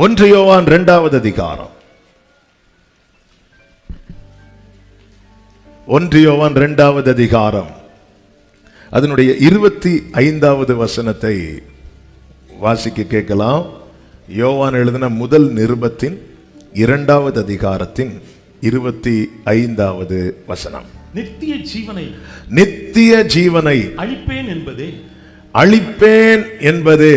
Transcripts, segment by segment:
1 யோவான் 2வது அதிகாரம். 1 யோவான் 2வது அதிகாரம் அதனுடைய 25வது வசனத்தை வாசிக்க கேட்கலாம். யோவான் எழுதின முதல் நிருபத்தின் 2வது அதிகாரத்தின் 25வது வசனம். நித்திய ஜீவனை அளிப்பேன் என்பதே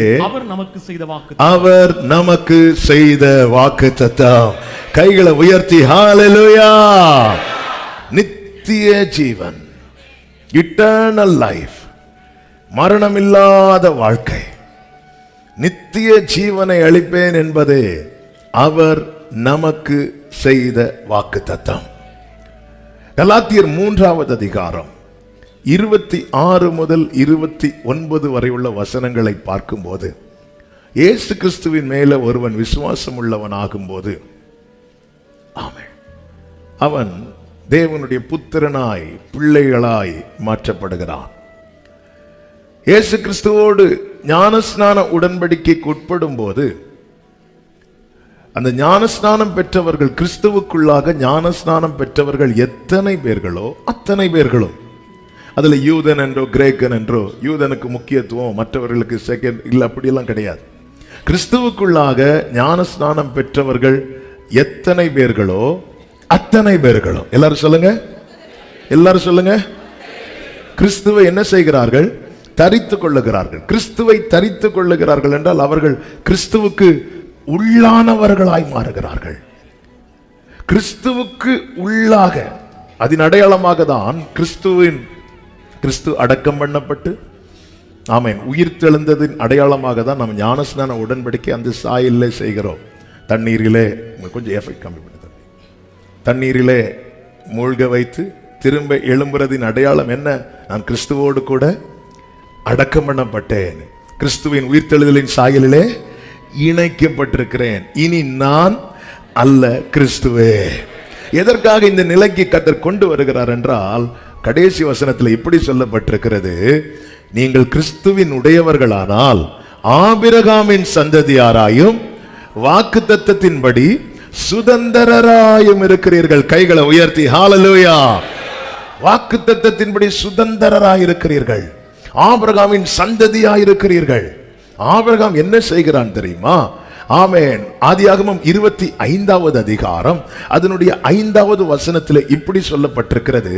அவர் நமக்கு செய்த வாக்குத்தத்தம். கைகளை உயர்த்தி ஹalleluya. நித்திய ஜீவன், இட்டர்னல் லைஃப், மரணமில்லாத வாழ்க்கை, நித்திய ஜீவனை அளிப்பேன் என்பதே அவர் நமக்கு செய்த வாக்குத்தத்தம். கலாத்தியர் 3வது அதிகாரம் 26 முதல் 29 வரை உள்ள வசனங்களை பார்க்கும்போது, இயேசு கிறிஸ்துவின் மேல ஒருவன் விசுவாசம் உள்ளவன் ஆகும்போது அவன் தேவனுடைய புத்திரனாய், பிள்ளைகளாய் மாற்றப்படுகிறான். இயேசு கிறிஸ்துவோடு ஞானஸ்நான உடன்படிக்கைக்கு உட்படும் போது அந்த ஞானஸ்நானம் பெற்றவர்கள், கிறிஸ்துவுக்குள்ளாக ஞானஸ்நானம் பெற்றவர்கள் எத்தனை பேர்களோ அத்தனை பேர்களும், அதுல யூதன் என்றோ கிரேக்கன் என்றோ, யூதனுக்கு முக்கியத்துவம் மற்றவர்களுக்கு செகண்ட் இல்ல, அப்படியெல்லாம் கிடையாது. கிறிஸ்துவுக்குள்ளாக ஞானஸ்நானம் பெற்றவர்கள் எத்தனை பேர்களோ அத்தனை பேர்களும், எல்லாரும் சொல்லுங்க, எல்லாரும் சொல்லுங்க, கிறிஸ்துவை என்ன செய்கிறார்கள்? தரித்துக் கொள்ளுகிறார்கள். கிறிஸ்துவை தரித்துக் கொள்ளுகிறார்கள் என்றால் அவர்கள் கிறிஸ்துவுக்கு உள்ளானவர்களாய் மாறுகிறார்கள். கிறிஸ்துவுக்கு உள்ளாக, அதன் அடையாளமாக தான் கிறிஸ்து அடக்கம் பண்ணப்பட்டு ஆமென் உயிர் தெழுந்ததின் அடையாளமாக தான் நம்ம ஞானஸ்நான உடன்படிக்கை அந்த சாயலிலே செய்கிறோம். தண்ணீரிலே கொஞ்சம் எஃபெக்ட் கம்மி பண்ணி, தண்ணீரிலே மூழ்க வைத்து திரும்ப எழும்புறதின் அடையாளம் என்ன? நான் கிறிஸ்துவோடு கூட அடக்கம் பண்ணப்பட்டேன், கிறிஸ்துவின் உயிர்த்தெழுதலின் சாயலிலே இணைக்கப்பட்டிருக்கிறேன். இனி நான் அல்ல, கிறிஸ்துவே. எதற்காக இந்த நிலைக்கு கர்த்தர் கொண்டு வருகிறார் என்றால், கடைசி வசனத்தில் இப்படி சொல்லப்பட்டிருக்கிறது, நீங்கள் கிறிஸ்துவின் உடையவர்களானால் ஆபிரகாமின் சந்ததியாராயும் வாக்குத்தத்தத்தின்படி சுதந்திரராயும் இருக்கிறீர்கள். கைகளை உயர்த்தி ஹalleluya. வாக்குத்தத்தத்தின்படி சுதந்திரராய் இருக்கிறீர்கள், ஆபிரகாமின் சந்ததியாய் இருக்கிறீர்கள். ஆபிரகாம் என்ன செய்கிறான் தெரியுமா? ஆமென். ஆதியாகமம் 25வது அதிகாரம் அதனுடைய 5வது வசனத்தில் இப்படி சொல்லப்பட்டிருக்கிறது,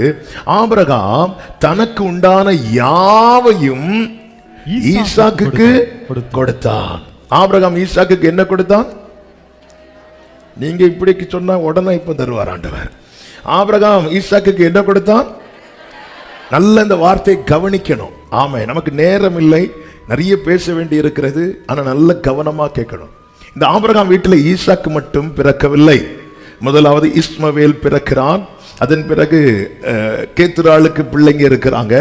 ஆபிரகாம் தனக்கு உண்டான யாவையும் ஈசாக்குக்கு கொடுத்தான். ஆபிரகாம் ஈசாக்குக்கு என்ன கொடுத்தான்? நீங்க இப்படி சொன்னா உடனே இப்ப தருவார் ஆண்டவர். ஆபிரகாம் ஈசாக்குக்கு என்ன கொடுத்தான்? நல்ல இந்த வார்த்தையை கவனிக்கணும். ஆமே, நமக்கு நேரம் இல்லை, நிறைய பேச வேண்டி இருக்கிறது, ஆனா நல்ல கவனமா கேட்கணும். இந்த ஆபிரகாம் வீட்டில் ஈசாக்கு மட்டும் பிறக்கவில்லை. முதலாவது இஸ்மவேல் பிறக்கிறான், அதன் பிறகு கேத்துராளுக்கு பிள்ளைங்க இருக்கிறாங்க.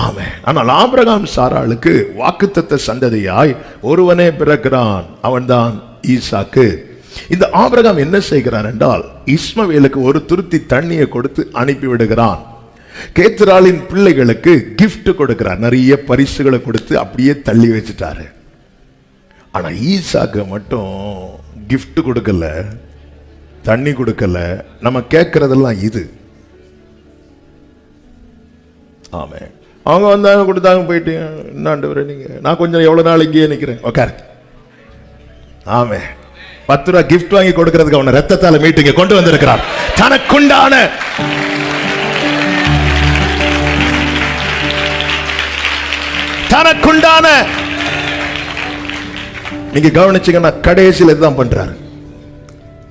ஆமே, ஆனால் ஆபிரகாம் சாராளுக்கு வாக்குத்தத்த சந்ததியாய் ஒருவனே பிறக்கிறான், அவன்தான் ஈசாக்கு. இந்த ஆபிரகாம் என்ன செய்கிறான் என்றால், இஸ்மவேலுக்கு ஒரு துருத்தி தண்ணியை கொடுத்து அனுப்பி விடுகிறான். கேத்துராளின் பிள்ளைகளுக்கு கிஃப்ட் கொடுக்கிறார், நிறைய பரிசுகளை கொடுத்து அப்படியே தள்ளி வச்சுட்டாரு. ஆனா ஈசாக்கு மட்டும் கிஃப்ட் கொடுக்கல, தண்ணி கொடுக்கல. நம்ம கேட்கறதெல்லாம் இது. ஆமே, அவங்க வந்தாங்க, கொடுத்தாங்க, போயிட்டு என்னாண்டு நீங்க, நான் கொஞ்சம் எவ்வளவு நாள் இங்கேயே நிக்கிறேன், உட்காரு. ஆமே, 10 ரூபாய் கிஃப்ட் வாங்கி கொடுக்கிறதுக்கு அவனை ரத்தத்தால மீட்டிங்க கொண்டு வந்திருக்கிறார். தனக்குண்டான நீங்க கவனிச்சீங்கன்னா கடைசியில் இதுதான் பண்றாரு.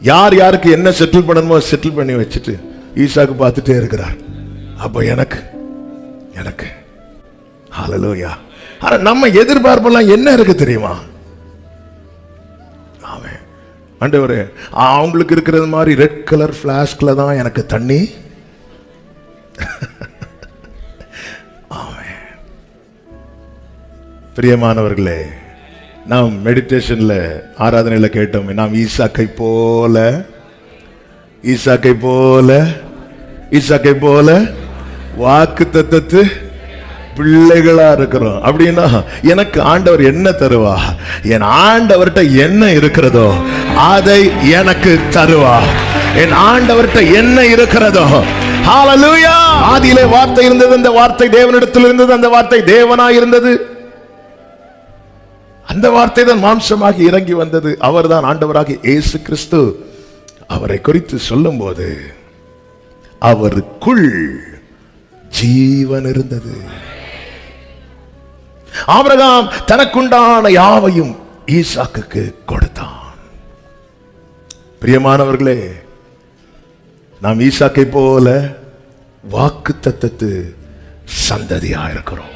யார் யாருக்கு என்ன செட்டில் பண்ணணுமோ செட்டில் பண்ணி வச்சுட்டு ஈசாக்கு பார்த்துட்டே இருக்கிறார். அப்ப எனக்கு ஹalleluya. ஆனா நம்ம எதிர்பார்ப்பெல்லாம் என்ன இருக்கு தெரியுமா? ஆமென். ஆண்டவரே, அவங்களுக்கு இருக்கிறது மாதிரி ரெட் கலர் ஃபிளாஸ்க்ல தான் எனக்கு தண்ணி. பிரியமானவர்களே, நாம் மெடிடேஷன்ல ஆராதனையில கேட்டோம், நாம் ஈசாக்கை போல வாக்குத்தத்தத்து பிள்ளைகளா இருக்கிறோம் அப்படின்னா எனக்கு ஆண்டவர் என்ன தருவா? என் ஆண்டவர்கிட்ட என்ன இருக்கிறதோ அதை எனக்கு தருவா. என் ஆண்டவர்கிட்ட என்ன இருக்கிறதோ. ஹalleluya. ஆதியிலே வார்த்தை இருந்தது, அந்த வார்த்தை தேவனிடத்தில் இருந்தது, அந்த வார்த்தை தேவனாய் இருந்தது. அந்த வார்த்தை தான் மாம்சமாகி இறங்கி வந்தது. அவர்தான் ஆண்டவராகிய இயேசு கிறிஸ்து. அவரை குறித்து சொல்லும்போது அவருக்குள் ஜீவன் இருந்தது. ஆபிரகாம் தனக்குண்டான யாவையும் ஈசாக்குக்கு கொடுத்தான். பிரியமானவர்களே, நாம் ஈசாக்கை போல வாக்குத்தத்தத்து சந்ததியா இருக்கிறோம்.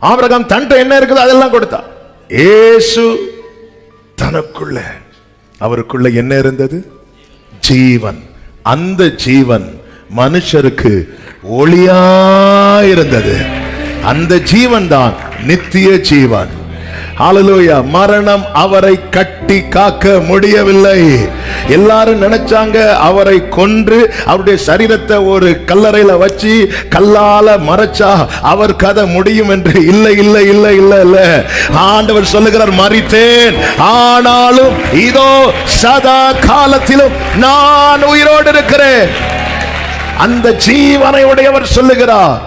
ஆபிரகாம் தன்ட்ட என்ன இருக்குது அதெல்லாம் கொடுத்தான். இயேசு தனக்குள்ள, அவருக்குள்ள என்ன இருந்தது? ஜீவன். அந்த ஜீவன் மனுஷருக்கு ஒளியாயிருந்தது. அந்த ஜீவன் தான் நித்திய ஜீவன். ஹalleluya. மரணம் அவரை கட்டி காக்க முடியவில்லை. எல்லாரும் நினைச்சாங்க அவரை கொன்று அவருடைய சரீரத்தை ஒரு கல்லறையில வச்சு கல்லால மறைச்சா அவர் கதை முடியும் என்று. இல்லை இல்லை இல்லை இல்லை இல்லை. ஆண்டவர் சொல்லுகிறார், மரித்தேன் ஆனாலும் இதோ சதா காலத்திலும் நான் உயிரோடு இருக்கிறேன். அந்த ஜீவனை உடையவர் சொல்லுகிறார்.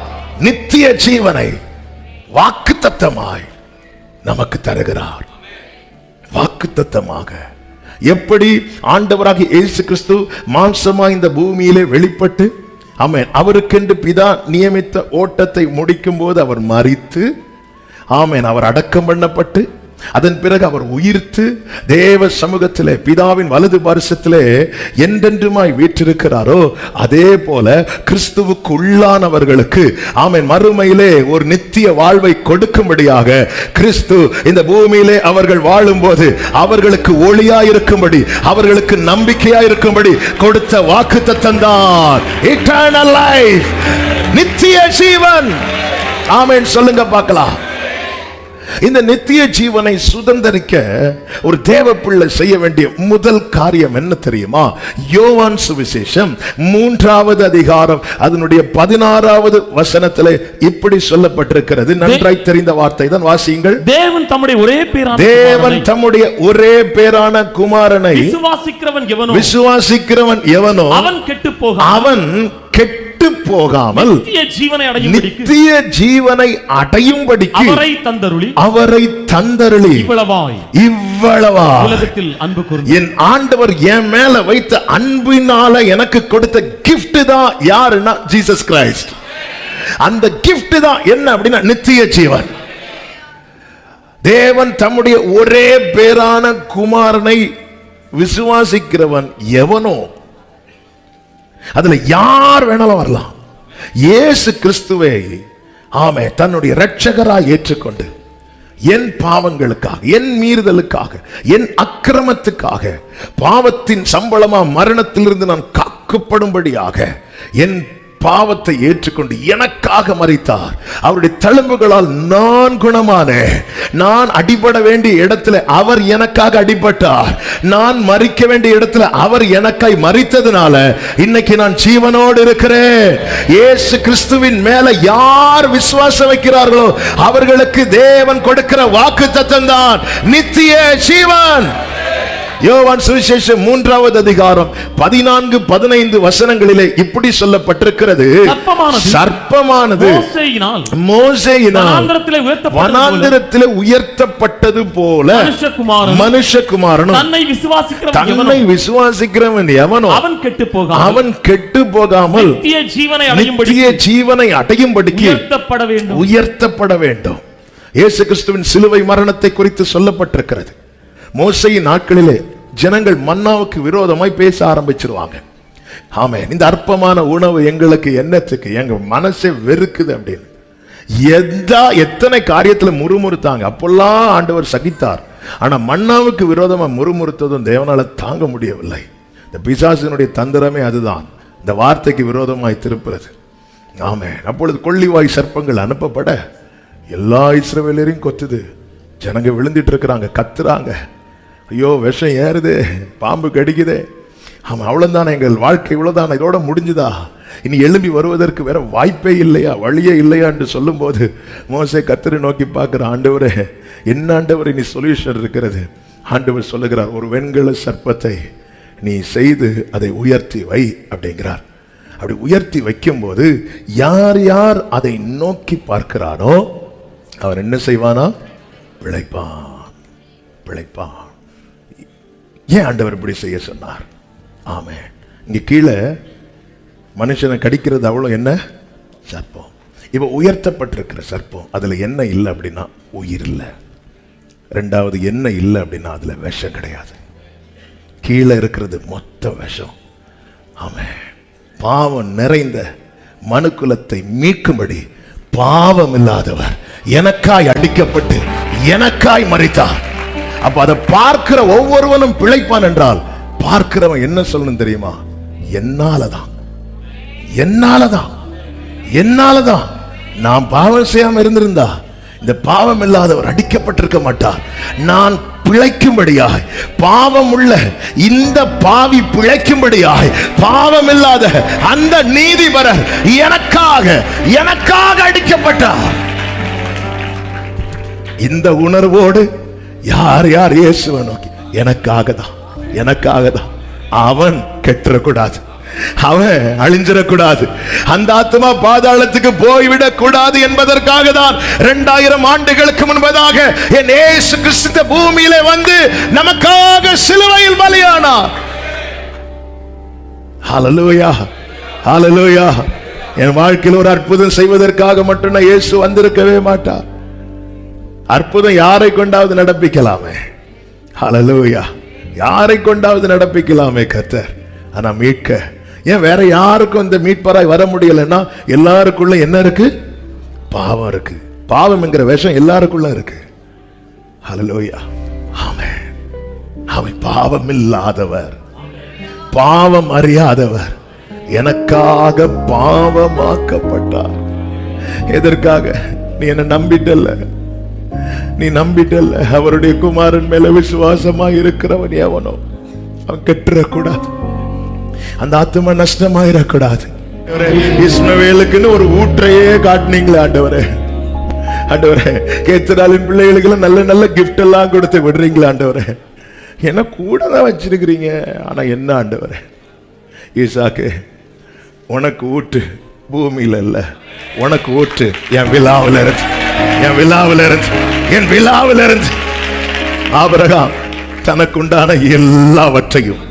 நித்திய ஜீவனை வாக்குத்தத்தமாய் நமக்கு தருகிறார். வாக்குத்தத்தமாக. எப்படி ஆண்டவராகிய இயேசு கிறிஸ்து மாம்சமாய் இந்த பூமியிலே வெளிப்பட்டு, ஆமென், அவருக்கென்று பிதா நியமித்த ஓட்டத்தை முடிக்கும் போது அவர் மரித்து, ஆமென், அவர் அடக்கம் பண்ணப்பட்டு, அதன் பிறகு அவர் உயிர்த்து தேவ சமூகத்திலே பிதாவின் வலது பார்சத்திலே என்றென்றுமாய் வீற்றிருக்கிறாரோ, அதே போல கிறிஸ்துவுக்கு உள்ளானவர்களுக்கு, ஆமென், மறுமையிலே ஒரு நித்திய வாழ்வை கொடுக்கும்படியாக கிறிஸ்து இந்த பூமியிலே அவர்கள் வாழும்போது அவர்களுக்கு ஒளியாயிருக்கும்படி, அவர்களுக்கு நம்பிக்கையாயிருக்கும்படி கொடுத்த வாக்குத்தத்தம் தான் எட்டர்னல் லைஃப், நித்திய ஜீவன். ஆமென் சொல்லுங்க பார்க்கலாம். இந்த நித்திய ஜீவனை சுதந்தரிக்க ஒரு தேவ பிள்ளை செய்ய வேண்டிய முதல் காரியம் என்ன தெரியுமா? யோவான் சுவிசேஷம் 3வது அதிகாரம் அதனுடைய 16வது வசனத்திலே இப்படி சொல்லப்பட்டிருக்கிறது. நன்றாய் தெரிந்த வார்த்தை தான், வாசியுங்கள். தேவன் தம்முடைய ஒரே பேரான குமாரனை விசுவாசிக்கிறவன் எவனோ அவன் கெட்டு போகாமல் நித்திய ஜீவனை அடையும்படிக்கு அவரை தந்தருளி இவ்வளவா என் ஆண்டவர் என் மேல வைத்த அன்பினால எனக்கு கொடுத்த கிஃப்ட் தான் யாருன்னா ஜீசஸ் கிரைஸ்ட். அந்த கிஃப்ட் தான் என்ன அப்படின்னா நித்திய ஜீவன். தேவன் தம்முடைய ஒரே பேரான குமாரனை விசுவாசிக்கிறவன் எவனோ, அதுல யார் வேணாலும் வரலாம். இயேசு கிறிஸ்துவை ஆமே தன்னுடைய இரட்சகராய் ஏற்றுக்கொண்டு என் பாவங்களுக்காக, என் மீறுதலுக்காக, என் அக்கிரமத்துக்காக, பாவத்தின் சம்பளமா மரணத்திலிருந்து நான் காக்கப்படும்படியாக என் பாவத்தை ஏற்றுக்கொண்டு எனக்காக மரித்தார். அவருடைய தழும்புகளால் நான் குணமானேன். நான் அடிபட வேண்டிய இடத்துல அவர் எனக்காக அடிபட்டார். நான் மரிக்க வேண்டிய இடத்துல அவர் எனக்காய் மரித்ததுனால இன்னைக்கு நான் ஜீவனோடு இருக்கிறேன். இயேசு கிறிஸ்துவின் மேல யார் விசுவாசம் வைக்கிறார்களோ அவர்களுக்கு தேவன் கொடுக்கிற வாக்குத்தத்தம் தான் நித்திய ஜீவன். யோவான் சுவிசேஷம் 3வது அதிகாரம் 14-15 வசனங்களிலே இப்படி சொல்லப்பட்டிருக்கிறது. சர்ப்பமானது மோசேயினால் வனாந்திரத்திலே உயர்த்தப்பட்டது போல மனுஷகுமாரனும் தன்னை விசுவாசிக்கிறவன் எவனோ அவன் கெட்டு போகாமல் நித்திய ஜீவனை அடையும்படிக்கு உயர்த்தப்பட வேண்டும். இயேசு கிறிஸ்துவின் சிலுவை மரணத்தை குறித்து சொல்லப்பட்டிருக்கிறது. மோசேயின் நாட்களிலே ஜனங்கள் மன்னாவுக்கு விரோதமாய் பேச ஆரம்பிச்சிருவாங்க. ஆமென், இந்த அற்பமான உணவு எங்களுக்கு என்னத்துக்கு, எங்க மனசே வெறுக்குது அப்படின்னு எத்தனை காரியத்துல முறுமுறுத்தாங்க. அப்பெல்லாம் ஆண்டவர் சகித்தார். ஆனா மன்னாவுக்கு விரோதமா முறுமுறுத்ததும் தேவனால தாங்க முடியவில்லை. இந்த பிசாசினுடைய தந்திரமே அதுதான், இந்த வார்த்தைக்கு விரோதமாய் திருப்புறது. ஆமென். அப்பொழுது கொள்ளிவாய் சர்ப்பங்கள் அனுப்பப்பட எல்லா இஸ்ரவேலரையும் கொத்துது. ஜனங்க விழுந்துட்டு இருக்கிறாங்க, கத்துறாங்க, ஐயோ விஷம் ஏறுது, பாம்பு கடிக்குதே. ஆமா, அவ்வளவுதானே, எங்கள் வாழ்க்கை இவ்வளவுதானே, இதோட முடிஞ்சுதா? இனி எழும்பி வருவதற்கு வேற வாய்ப்பே இல்லையா, வழியே இல்லையா என்று சொல்லும் போது மோசே கர்த்தரை நோக்கி பார்க்கிற, ஆண்டவரே என்ன ஆண்டவர் இனி சொல்யூஷன் இருக்கிறது? ஆண்டவர் சொல்லுகிறார், ஒரு வெண்கல சர்ப்பத்தை நீ செய்து அதை உயர்த்தி வை அப்படிங்கிறார். அப்படி உயர்த்தி வைக்கும் போது யார் யார் அதை நோக்கி பார்க்கிறானோ அவர் என்ன செய்வானா? பிழைப்பான், பிழைப்பான். ஏன் ஆண்டவர் இப்படி செய்ய சொன்னார்? ஆமென். இங்க கீழே மனுஷனை கடிக்கிறது அவ்வளவு என்ன? சர்ப்பம். இப்ப உயர்த்தப்பட்டிருக்கிற சர்ப்பம், அதுல என்ன இல்லை அப்படின்னா உயிர் இல்லை. ரெண்டாவது என்ன இல்லை அப்படின்னா அதுல விஷம் கிடையாது. கீழே இருக்கிறது மொத்த விஷம். ஆமென். பாவம் நிறைந்த மனுக்குலத்தை மீட்கும்படி பாவம் இல்லாதவர் எனக்காய் அடிக்கப்பட்டு எனக்காய் மரித்தார். அப்ப அதை பார்க்கிற ஒவ்வொருவனும் பிழைப்பான் என்றால் பார்க்கிறவன் என்ன சொல்லணும் தெரியுமா? என்னாலதான், என்னாலதான், என்னாலதான். நான் பாவம் செய்யாம இருந்திருந்தா இந்த பாவம் இல்லாதவர் அடிக்கப்பட்டிருக்க மாட்டார். நான் பிழைக்கும்படியாய், பாவம் உள்ள இந்த பாவி பிழைக்கும்படியாய் பாவம் இல்லாத அந்த நீதிபரர் எனக்காக எனக்காக அடிக்கப்பட்டார். இந்த உணர்வோடு யார் யார் இயேசுவை நோக்கி எனக்காக தான், எனக்காக தான், அவன் கெட்டுறக்கூடாது, அவன் அழிஞ்சிடக்கூடாது, அந்த ஆத்மா பாதாளத்துக்கு போய்விடக் கூடாது என்பதற்காக தான் 2000 ஆண்டுகளுக்கு முன்பதாக என் இயேசு கிறிஸ்து பூமியிலே வந்து நமக்காக சிலுவையில் பலியானார். ஹல்லேலூயா, ஹல்லேலூயா. என் வாழ்க்கையில் ஒரு அற்புதம் செய்வதற்காக மட்டும் இயேசு வந்திருக்கவே மாட்டார். அற்புதம் யாரை கொண்டாவது நடப்பிக்கலாமே, ஹல்லேலூயா, யாரை கொண்டாவது நடப்பிக்கலாமே கர்த்தர். ஆனா மீட்க ஏன் வேற யாருக்கும் இந்த மீட்பராய் வர முடியலன்னா எல்லாருக்குள்ள என்ன இருக்கு? பாவம் இருக்கு. பாவம் என்கிற விஷம் எல்லாருக்குள்ள இருக்கு. ஹல்லேலூயா, ஆமென். அவர் பாவம் இல்லாதவர், பாவம் அறியாதவர், எனக்காக பாவமாக்கப்பட்டார். எதற்காக? நீ என்ன நம்பிட்டல்ல, நீ நம்பிட்டல்ல. அவருடைய குமாரன் மேல விசுவாசமா இருக்கிறவன் எவனோ அவன் கெட்டுறக்கூடாது, அந்த ஆத்மா நஷ்டமாயிடக்கூடாது. இஸ்மவேலுக்குன்னு ஒரு ஊற்றையே காட்டினீங்களே ஆண்டவரே, ஆண்டவரே கேத்தராலின் பிள்ளைகளுக்கு நல்ல நல்ல கிஃப்ட் எல்லாம் கொடுத்து விடுறீங்களா ஆண்டவரே? என்ன கூட தான் வச்சிருக்கிறீங்க. ஆனா என்ன ஆண்டவரே, ஈசாக்கு உனக்கு ஊட்டு பூமியில இல்ல, உனக்கு ஊட்டு என் விழாவில் இருந்து, என் விழாவில் இருந்து, என் விழாவில் இருந்து. ஆபிரகாம் தனக்குண்டான எல்லாவற்றையும்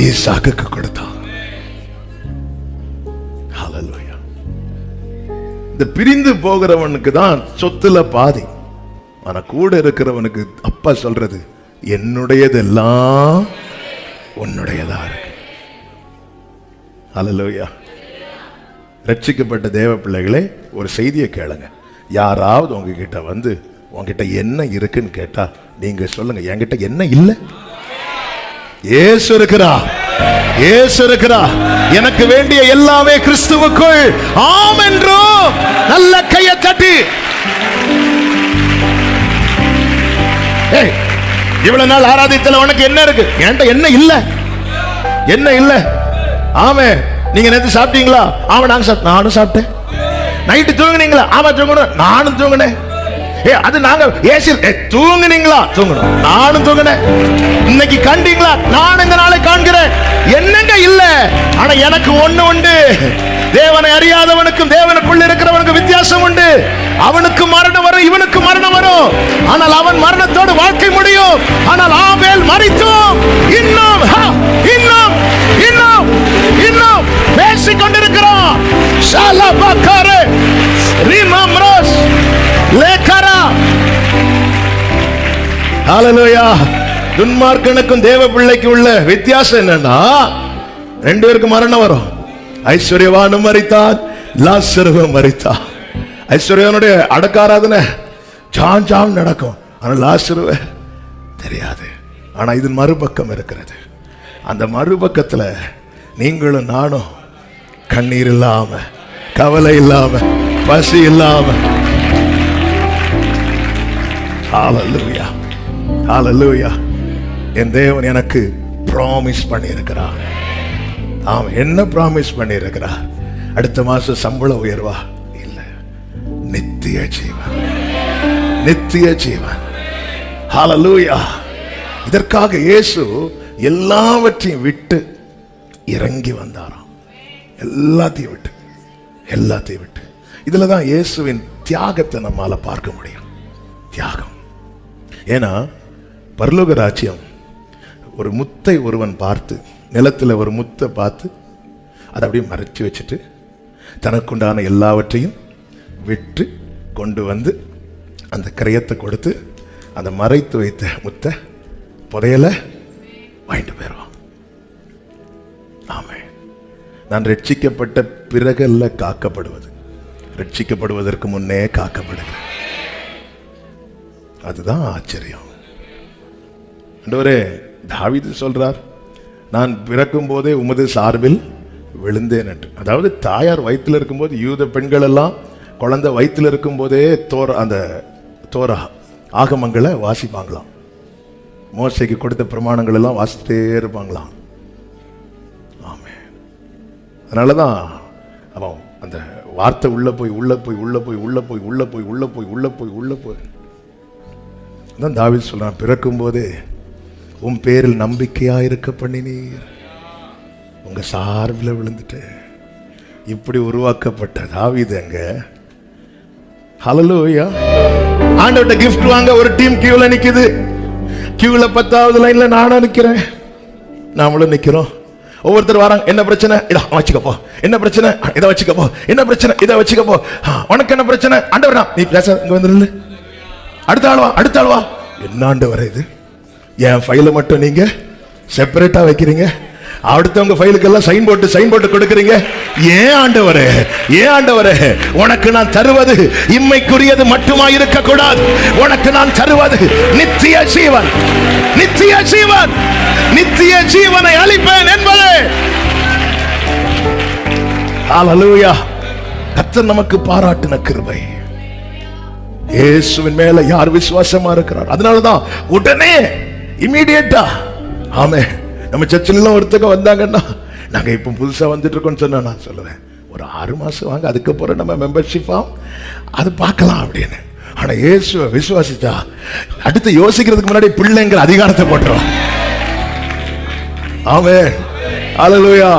ஈசாக்குக்கு கொடுத்தான். ஹல்லேலூயா. இந்த பிரிந்து போகிறவனுக்கு தான் சொத்துல பாதி, ஆனா கூட இருக்கிறவனுக்கு அப்பா சொல்றது என்னுடையதெல்லாம் உன்னுடையதா இருக்கு. ஹல்லேலூயா. ரட்சிக்கப்பட்ட தேவ பிள்ளைகளே, ஒரு செய்தியை கேளுங்க. யாராவது உங்ககிட்ட வந்து உங்ககிட்ட என்ன இருக்குன்னு கேட்டா நீங்க சொல்லுங்க, என்கிட்ட என்ன இல்லை, இயேசு இருக்கிறார், இயேசு இருக்கிறார், எனக்கு வேண்டிய எல்லாமே கிறிஸ்துவுக்குள். ஆம் என்றோ நல்ல கையை தட்டி. இவ்வளவு நாள் ஆராதித்தல உனக்கு என்ன இருக்கு? என்கிட்ட என்ன இல்லை, என்ன இல்லை. ஆமே. நீங்க நேத்து சாப்பிட்டீங்களா? ஆமா நாங்க சாப்பிட்டோம், நானும் சாப்பிட்டேன். நைட்டு தூங்குனீங்களா? ஆமா தூங்கணும், நானும் தூங்கினேன். அது நாங்க ஏசி தூங்குனீங்களா? தூங்கணும், நானும் தூங்கினேன். இன்னைக்கு கண்டீங்களா? நான் இந்த நாளை காண்கிறேன். என்னங்க இல்ல, ஆனா எனக்கு ஒண்ணு உண்டு. தேவனை அறியாதவனுக்கும் தேவனுக்குள்ள இருக்கிறவனுக்கு வித்தியாசம் உண்டு. அவனுக்கு மரணம் வரும், இவனுக்கு மரணம் வரும். ஆனால் அவன் மரணத்தோடு வாழ்க்கை முடியும். ஆனால் ஆபேல் மரித்தும் இன்னும் இன்னும் இன்னும் இன்னும் பேசிக் கொண்டிருக்கிறான். ஷாலபகரே ரிமம்ரஸ் லேகரா. ஹல்லேலூயா. துன்மார்க்கனுக்கும் தேவ பிள்ளைக்கு உள்ள வித்தியாசம் என்னன்னா, ரெண்டு பேருக்கு மரணம் வரும். ஐஸ்வர்யவானும் மரித்தான், லாசருவும் மரித்தான். ஐஸ்வர்யவனுடைய அடக்காராதனை ஜாம் ஜாம் நடக்கும், ஆனா லாசருவ தெரியாது. ஆனா இது மறுபக்கம் இருக்கிறது. அந்த மறுபக்கத்துல நீங்களும் நானும் கண்ணீர் இல்லாம, கவலை இல்லாம, பசி இல்லாம. ஹல்லேலூயா, ஹல்லேலூயா. என் தேவன் எனக்கு ப்ராமிஸ் பண்ணி இருக்கிறார். அவன் என்ன ப்ராமிஸ் பண்ணி இருக்கிறார்? அடுத்த மாசம் சம்பள உயர்வா இல்ல, நித்திய ஜீவன், நித்திய ஜீவன். ஹல்லேலூயா. இதற்காக இயேசு எல்லாவற்றையும் விட்டு இறங்கி வந்தாராம். எல்லாத்தையும் விட்டு, எல்லாத்தையும் விட்டு. இதுலதான் இயேசுவின் தியாகத்தை நம்மால பார்க்க முடியும். தியாகம். ஏன்னா பரலோக ராஜ்யம் ஒரு முத்தை ஒருவன் பார்த்து, நிலத்துல ஒரு முத்தை பார்த்து அதை அப்படியே மறைச்சு வச்சுட்டு தனக்குண்டான எல்லாவற்றையும் விட்டு கொண்டு வந்து அந்த கிரயத்தை கொடுத்து அந்த மறைத்து வைத்த முத்தை புதையல வாங்கிட்டு போயிடுவான். ஆமே. நான் ரட்சிக்கப்பட்ட பிறகல்ல காக்கப்படுவது, ரட்சிக்கப்படுவதற்கு முன்னே காக்கப்படுகிறேன். அதுதான் ஆச்சரியம். ஆண்டவரே, தாவீது சொல்றார், நான் பிறக்கும் போதே உமது சார்பில் விழுந்தேன் என்று. அதாவது தாயார் வயிற்றில் இருக்கும்போது யூத பெண்கள் எல்லாம் குழந்தை வயிற்றில் இருக்கும் போதே அந்த தோரா ஆகமங்களை வாசிப்பாங்களாம். மோசைக்கு கொடுத்த பிரமாணங்கள் எல்லாம் வாசித்தே இருப்பாங்களாம். ஆமே. அதனாலதான் அவன் அந்த வார்த்தை உள்ள போய் உள்ள போய் உள்ள போய் உள்ள போய் உள்ள போய் உள்ள போய் உள்ள போய் உள்ள போய் தான் தாவீது சொல்றான், பிறக்கும் போதே உன் பேரில் நம்பிக்கையா இருக்க பண்ணினீர், உங்க சார்பில் விழுந்துட்டு. இப்படி உருவாக்கப்பட்ட தாவீது அங்க. ஹல்லேலூயா. ஆண்டவர்ட்ட கிஃப்ட் வாங்க ஒரு டீம் கியூல நிக்குது. கியூல 10வது லைன்ல நானும் நிக்கிறேன், நாமளும் நிக்கிறோம். ஒவ்வொருத்தர் வராங்க, என்ன பிரச்சனை, இதை வச்சுக்கப்போ, என்ன பிரச்சனை, இதை வச்சுக்கப்போ, என்ன பிரச்சனை, இதை வச்சுக்கப்போ, உனக்கு என்ன பிரச்சனை, ஆண்டவரா நீ பேச, இங்க வந்து அடுத்த ஆள்வா, அடுத்த ஆள்வா. என்ன ஆண்டவரே இது, என் ஃபைலை மட்டும் நீங்க செப்பரேட்டா வைக்கிறீங்க, அடுத்தவங்க ஃபைலுக்கெல்லாம் சைன் போட்டு கொடுக்கறீங்க. ஏன் ஆண்டவரே, ஏன் ஆண்டவரே, உனக்கு நான் தருவது இம்மைக்குரியது மட்டுமா இருக்க கூடாது, உனக்கு நான் தருவது நித்திய ஜீவன், நித்திய ஜீவன், நித்திய ஜீவனை அளிப்பேன் என்பதே. ஹல்லேலூயா. கர்த்தர் நமக்கு பாராட்டின கிருபை. இயேசுவின் மேல யார் விசுவாசமா இருக்கிறார், அதனாலதான் உடனே இமிடியேட்டா. ஆமே. நம்ம சர்ச்சில் எல்லாம் ஒருத்தங்க வந்தாங்கன்னா, நாங்க இப்ப புதுசா வந்துட்டு இருக்கோம்னு சொன்னா நான் சொல்லுவேன், ஒரு 6 மாசம் வாங்க, அதுக்கப்புறம் நம்ம மெம்பர்ஷிப்பா அது பார்க்கலாம் அப்படின்னு. ஆனா இயேசுவை விசுவாசிச்சா அடுத்து யோசிக்கிறதுக்கு முன்னாடி பிள்ளைங்கிற அதிகாரத்தை போட்டுரும். ஆமே. ஹல்லேலூயா.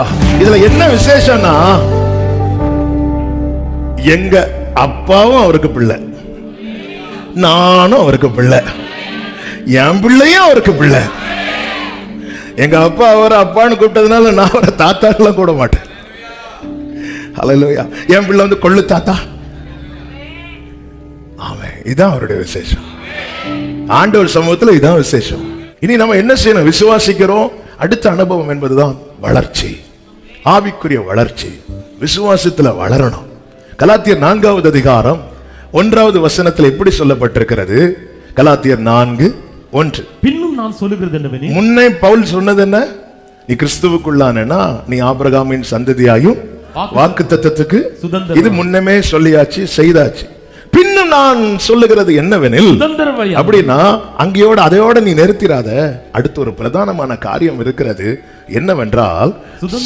இதுல என்ன விசேஷம்னா, எங்க அப்பாவும் அவருக்கு பிள்ளை, நானும் அவருக்கு பிள்ளை, என் பிள்ளையும் அவருக்கு பிள்ளை. எங்க அப்பா அவரை அப்பான்னு கூப்பிட்டதுனால நான் அவரை தாத்தாக்கெல்லாம் கூட மாட்டேன். ஹல்லேலூயா. என் பிள்ளை வந்து கொள்ளு தாத்தா. ஆமென். இதான் அவருடைய விசேஷம். ஆண்டவர் சமூகத்தில் இதான் விசேஷம். இனி நம்ம என்ன செய்யணும், விசுவாசிக்கிறோம். அடுத்த அனுபவம் என்பதுதான் வளர்ச்சி, ஆவிக்குரிய வளர்ச்சி. விசுவாசத்துல வளரணும். கலாத்தியர் 4வது அதிகாரம் 1வது வசனத்தில் எப்படி சொல்லப்பட்டிருக்கிறது? கலாத்தியர் 4:1. பின்னும் நான் சொல்லுகிறது என்னவெனில், முன்னே பவுல் சொன்னது என்ன? நீ கிறிஸ்துவுக்குள்ளானா நீ ஆபிரகாமின் சந்ததியாயும் வாக்குத்தத்தத்துக்கு இது முன்னமே சொல்லியாச்சு, செய்தாச்சு. பின்னும் நான் சொல்லுகிறது என்னவெனில், அப்படின்னா அங்கேயோட அதையோட நீ நிறுத்திராத. அடுத்து ஒரு பிரதானமான காரியம் இருக்கிறது. என்னவென்றால்,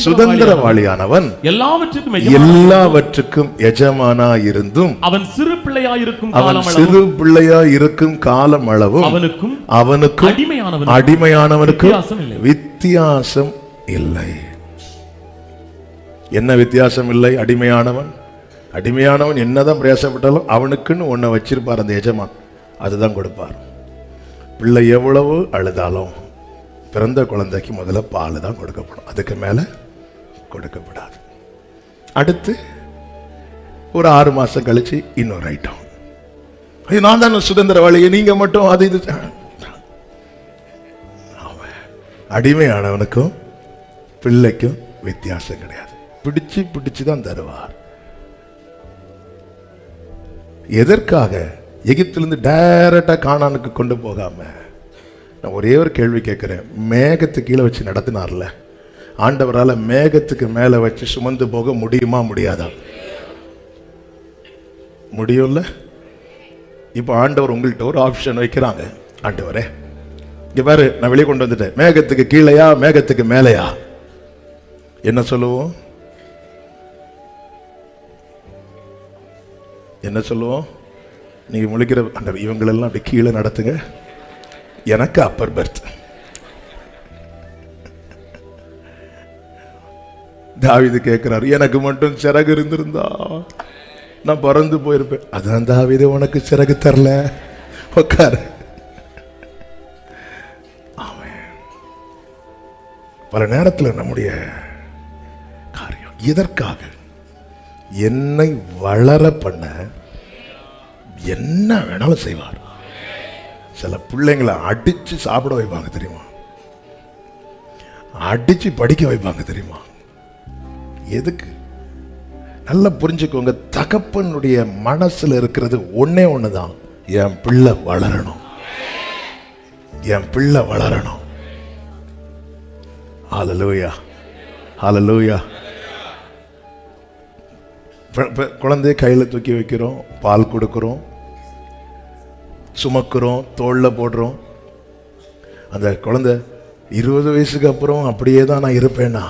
சுதந்திரவாளியானவன் எல்லாவற்றுக்கும் எஜமானா இருந்தும் அவன் சிறு பிள்ளையா இருக்கும் காலம் அளவும் அவனுக்கும் அடிமையானவனுக்கு வித்தியாசம் இல்லை. என்ன வித்தியாசம் இல்லை? அடிமையானவன் என்னதான் பிரயாசப்பட்டாலும் அவனுக்குன்னு ஒன்ன வச்சிருப்பார் அந்த எஜமான், அதுதான் கொடுப்பார். பிள்ளை எவ்வளவு அழுதாலும் பிறந்த குழந்தைக்கு முதல்ல பால் தான் கொடுக்கப்படும், அதுக்கு மேல கொடுக்கப்படாது. அடுத்து ஒரு 6 மாசம் கழிச்சு இன்னொரு ஐட்டம். நான் தான் சுதந்திரவாளி, நீங்க மட்டும் அது இது. அடிமையானவனுக்கும் பிள்ளைக்கும் வித்தியாசம் கிடையாது. பிடிச்சு தான் தருவார். எதற்காக? எகிப்திலிருந்து டைரக்டா கானானுக்கு கொண்டு போகாம, நான் ஒரே ஒரு கேள்வி கேட்கிறேன். மேகத்துக்கு கீழே வச்சு நடத்தினார்ல, ஆண்டவரால மேகத்துக்கு மேல வச்சு சுமந்து போக முடியுமா, முடியாதா? முடியும்ல. இப்ப ஆண்டவர் உங்கள்கிட்ட ஒரு ஆப்ஷன் வைக்கிறாங்க. ஆண்டவரே இங்க பாரு, நான் வெளியே கொண்டு வந்துட்டேன், மேகத்துக்கு கீழையா மேகத்துக்கு மேலையா? என்ன சொல்லுவோம்? என்ன சொல்லுவோம்? நீங்க முழிக்கிற அந்த இவங்களெல்லாம் அப்படி கீழே நடத்துங்க, எனக்கு அப்பர் பர்த். தாவீது கேட்கிறார், எனக்கு மட்டும் சிறகு இருந்திருந்தா நான் பறந்து போயிருப்பேன். அதான் தாவீது, உனக்கு சிறகு தரல, உட்காரு. பல நேரத்தில் நம்முடைய காரியம் இதற்காக என்னை வளர பண்ண என்ன வேணாலும் செய்வார். சில பிள்ளைங்களை அடிச்சு சாப்பிட வைப்பாங்க தெரியுமா, அடிச்சு படிக்க வைப்பாங்க தெரியுமா. எதுக்கு? நல்லா புரிஞ்சுக்கோங்க, தகப்பனுடைய மனசுல இருக்கிறது ஒன்னே ஒண்ணுதான், என் பிள்ளை வளரணும், என் பிள்ளை வளரணும். ஹல்லேலூயா, ஹல்லேலூயா. குழந்தைய கையில தூக்கி வைக்கிறோம், பால் கொடுக்கிறோம், சுமக்கிறோம், தோல்ல போடுறோம். அந்த குழந்தை 20 வயசுக்கு அப்புறம் அப்படியே தான் நான் இருப்பேன்னா,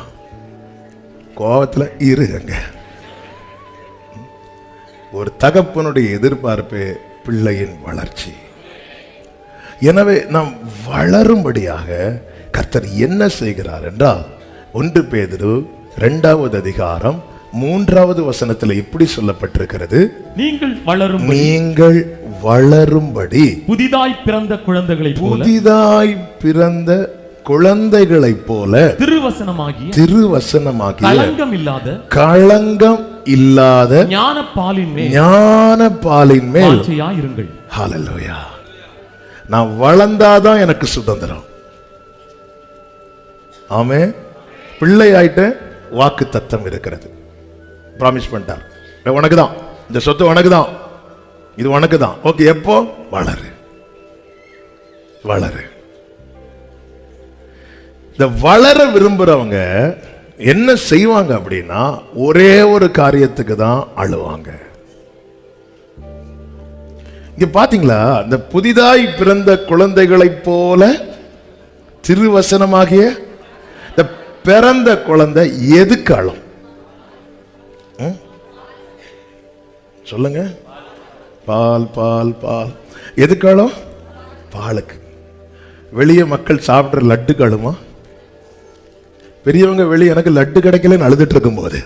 கோபத்தில் இருங்க. ஒரு தகப்பனுடைய எதிர்பார்ப்பு பிள்ளையின் வளர்ச்சி. எனவே நாம் வளரும்படியாக கர்த்தர் என்ன செய்கிறார் என்றால், 1 பேதுரு 2வது அதிகாரம் 3வது வசனத்தில் இப்படி சொல்லப்பட்டிருக்கிறது, நீங்கள் வளரும்படி புதிதாய் பிறந்த குழந்தைகளைப் போல திருவசனமாகிய களங்கம் இல்லாத ஞானப்பாலின் மேல் இருங்கள். ஹல்லேலூயா. நான் வளர்ந்தாதான் எனக்கு சுதந்திரம். ஆமே. பிள்ளை ஆயிட்ட வாக்கு தத்தம் இருக்கிறது, பிராமிஸ் பண்ணிட்டார், உனக்கு தான் இந்த சொத்து, உனக்கு தான், இது உனக்கு தான். ஓகே, எப்போ? வளரு, வளரு. இந்த வளர விரும்புறவங்க என்ன செய்வாங்க அப்படின்னா, ஒரே ஒரு காரியத்துக்கு தான் அழுவாங்க. இங்க பாத்தீங்களா, இந்த புதிதாய் பிறந்த குழந்தைகளைப் போல திருவசனமாகிய இந்த பிறந்த குழந்தை எதுக்கு அழும்? சொல்லுங்க. பால் பால் பால். எதுக்கு அழும்? பாலுக்கு. வெளியே மக்கள் சாப்பிட்ற லட்டுக்கு அழுமா? பெரியவங்க வெளியே எனக்கு லட்டு கிடைக்கலன்னு அழுதுட்டு இருக்கும் போது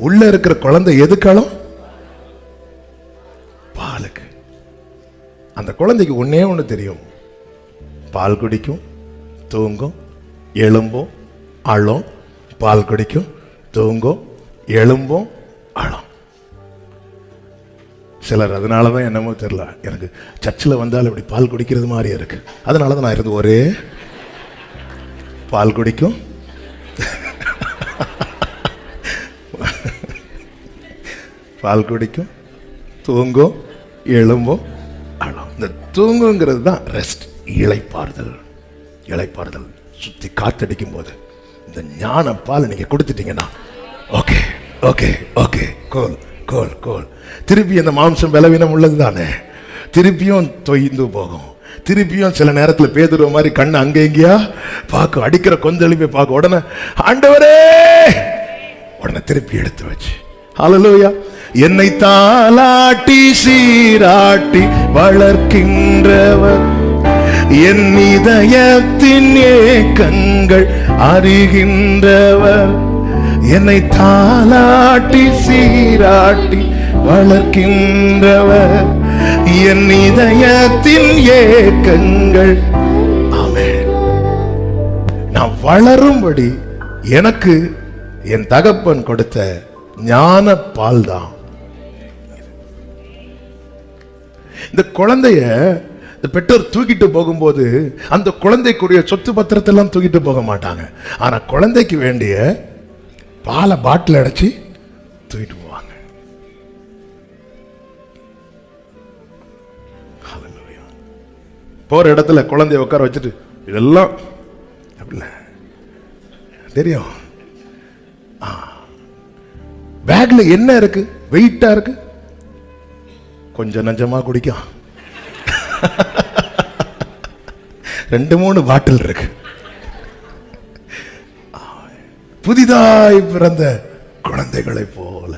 உள்ள இருக்கிற குழந்தை எதுக்கு அழும்? பாலுக்கு. அந்த குழந்தைக்கு ஒன்னே ஒன்று தெரியும், பால் குடிக்கும், தூங்கும், எழும்பும், அழும். பால் குடிக்கும், தூங்கும், எழும்பும், அழும். சிலர் அதனாலதான் என்னமோ தெரியல, எனக்கு சர்ச்சில் வந்தால் இப்படி பால் குடிக்கிறது மாதிரி இருக்கு, அதனாலதான் நான் இருந்து ஒரே பால் குடிக்கும், பால் குடிக்கும், தூங்கும், எழும்பும், அழும். இந்த தூங்குங்கிறது தான் ரெஸ்ட், இளைப்பாறுதல். இளைப்பாறுதல். சுத்தி காத்தடிக்கும் போது இந்த ஞான பால் நீங்க கொடுத்துட்டீங்கன்னா ஓகே ஓகே ஓகே, கோல் கோல் கோல். திருப்பி அந்த மாம்சம் பலவீனம் உள்ளது தானே, திருப்பியும் தொய்ந்து போகும். திருப்பியும் சில நேரத்தில் பேதுருவ மாதிரி கண்ணு அங்க எங்கேயா பார்க்கும், அடிக்கிற கொந்தளிப்பை பார்க்க, உடனே ஆண்டவரே, உடனே திருப்பி எடுத்து வச்சு ஹல்லேலூயா. என்னை தாலாட்டி சீராட்டி வளர்க்கின்றவர், என் இதயத்தின் ஏக்கங்கள் அறிகின்றவர். என்னை தாலாட்டி சீராட்டி வளர்க்கின்றவர், என் இதயத்தின் ஏக்கங்கள். ஆமென். நான் வளரும்படி எனக்கு என் தகப்பன் கொடுத்த ஞான பால் தான். இந்த குழந்தைய இந்த பெற்றோர் தூக்கிட்டு போகும்போது அந்த குழந்தைக்குரிய சொத்து பத்திரத்தை எல்லாம் தூக்கிட்டு போக மாட்டாங்க, ஆனா குழந்தைக்கு வேண்டிய பாலை பாட்டில் அடைச்சி தூக்கிட்டு போவாங்க. போற இடத்துல குழந்தைய உட்கார வச்சுட்டு இதெல்லாம் தெரியும், பேக்ல என்ன இருக்கு, வெயிட்டா இருக்கு, கொஞ்சம் நஞ்சமா குடிக்கும், 2-3 பாட்டில் இருக்கு. புதிதாய் பிறந்த குழந்தைகளை போல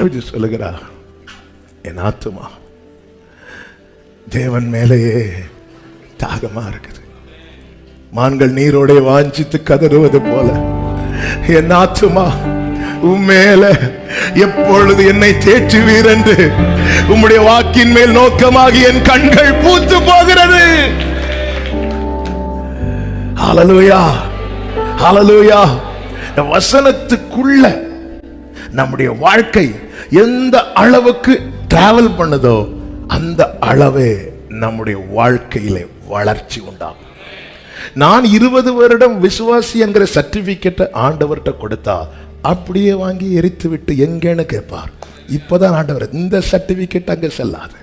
தாவீது சொல்லுகிறார், என் ஆத்துமா தேவன் மேலேயே தாகமா இருக்குது. மான்கள் நீரோட வாஞ்சித்து கதறுவது போல என் ஆத்துமா உம்மேல எப்பொழுது என்னை தேற்றுவீர் என்று உம்முடைய வாக்கின் மேல் நோக்கமாகி என் கண்கள் பூத்து போகிறது. ஹல்லேலூயா, ஹல்லேலூயா. வசனத்துக்குள்ள நம்முடைய வாழ்க்கை எந்த அளவுக்கு டிராவல் பண்ணுதோ அந்த அளவே நம்முடைய வாழ்க்கையிலே வளர்ச்சி உண்டாகும். நான் 20 வருடம் விசுவாசி என்கிற சர்டிபிகேட்டை ஆண்டவர்கிட்ட கொடுத்தா அப்படியே வாங்கி எரித்து விட்டு எங்கன்னு கேட்பார். இப்பதான் ஆண்டவர், இந்த சர்டிபிகேட் அங்க செல்லாது.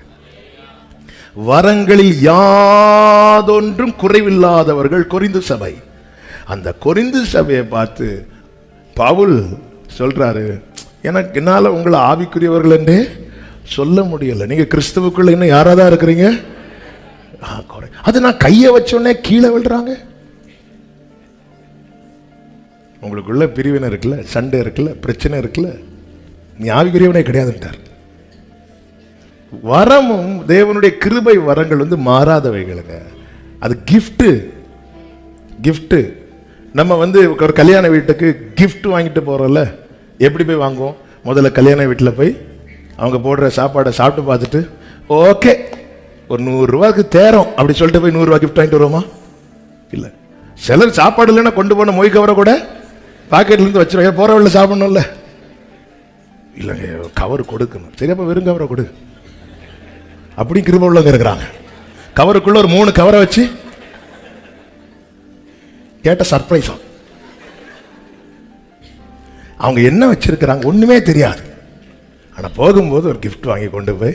வரங்களில் யாதொன்றும் குறைவில்லாதவர்கள் கொரிந்து சபை. அந்த கொரிந்து சபையை பார்த்து பவுல் சொல்றாரு, எனக்கு என்னால உங்களை ஆவிக்குரியவர்கள் என்றே சொல்ல முடியல. நீங்க கிறிஸ்துவுக்குள்ள இன்னும் யாராதான் இருக்கிறீங்க. அது நான் கையை வச்சோடனே கீழே விழுறாங்க. உங்களுக்குள்ள பிரிவினை இருக்குல்ல, சண்டை இருக்குல்ல, பிரச்சனை இருக்குல்ல, நீ ஆவிக்குரியவனே கிடையாதுன்றார். வரமும் தேவனுடைய கிருபை வரங்கள் மாறாதவைகளுங்க. அது கிஃப்ட். கிஃப்ட் நம்ம ஒரு கல்யாண வீட்டுக்கு கிஃப்ட் வாங்கிட்டு போறோம்ல, எப்படி போய் வாங்குவோம்? முதல்ல கல்யாண வீட்டில் போய் அவங்க போடுற சாப்பாடை சாப்பிட்டு பார்த்துட்டு, ஓகே ஒரு 100 ரூபாய்க்கு தேரும் அப்படி சொல்லிட்டு போய் 100 ரூபாய் கிஃப்ட் வாங்கிட்டு வருவோமா? இல்லை. சிலர் சாப்பாடு இல்லைன்னா கொண்டு போன மொய் கவரை கூட பாக்கெட்ல இருந்து வச்சிருவாங்க, போற வழியில் சாப்பிடணும்ல. இல்லை, கவர் கொடுக்கணும். சரி, அப்ப வெறும் கவரை கொடு. அப்படி கிருபை உள்ளவங்க இருக்கிறாங்க. கவருக்குள்ள ஒரு 3 கவரை வச்சு கேட்ட சர்ப்ரைஸ். அவங்க என்ன வச்சிருக்கிறாங்க ஒண்ணுமே தெரியாது. ஆனா போகும்போது ஒரு கிஃப்ட் வாங்கி கொண்டு போய்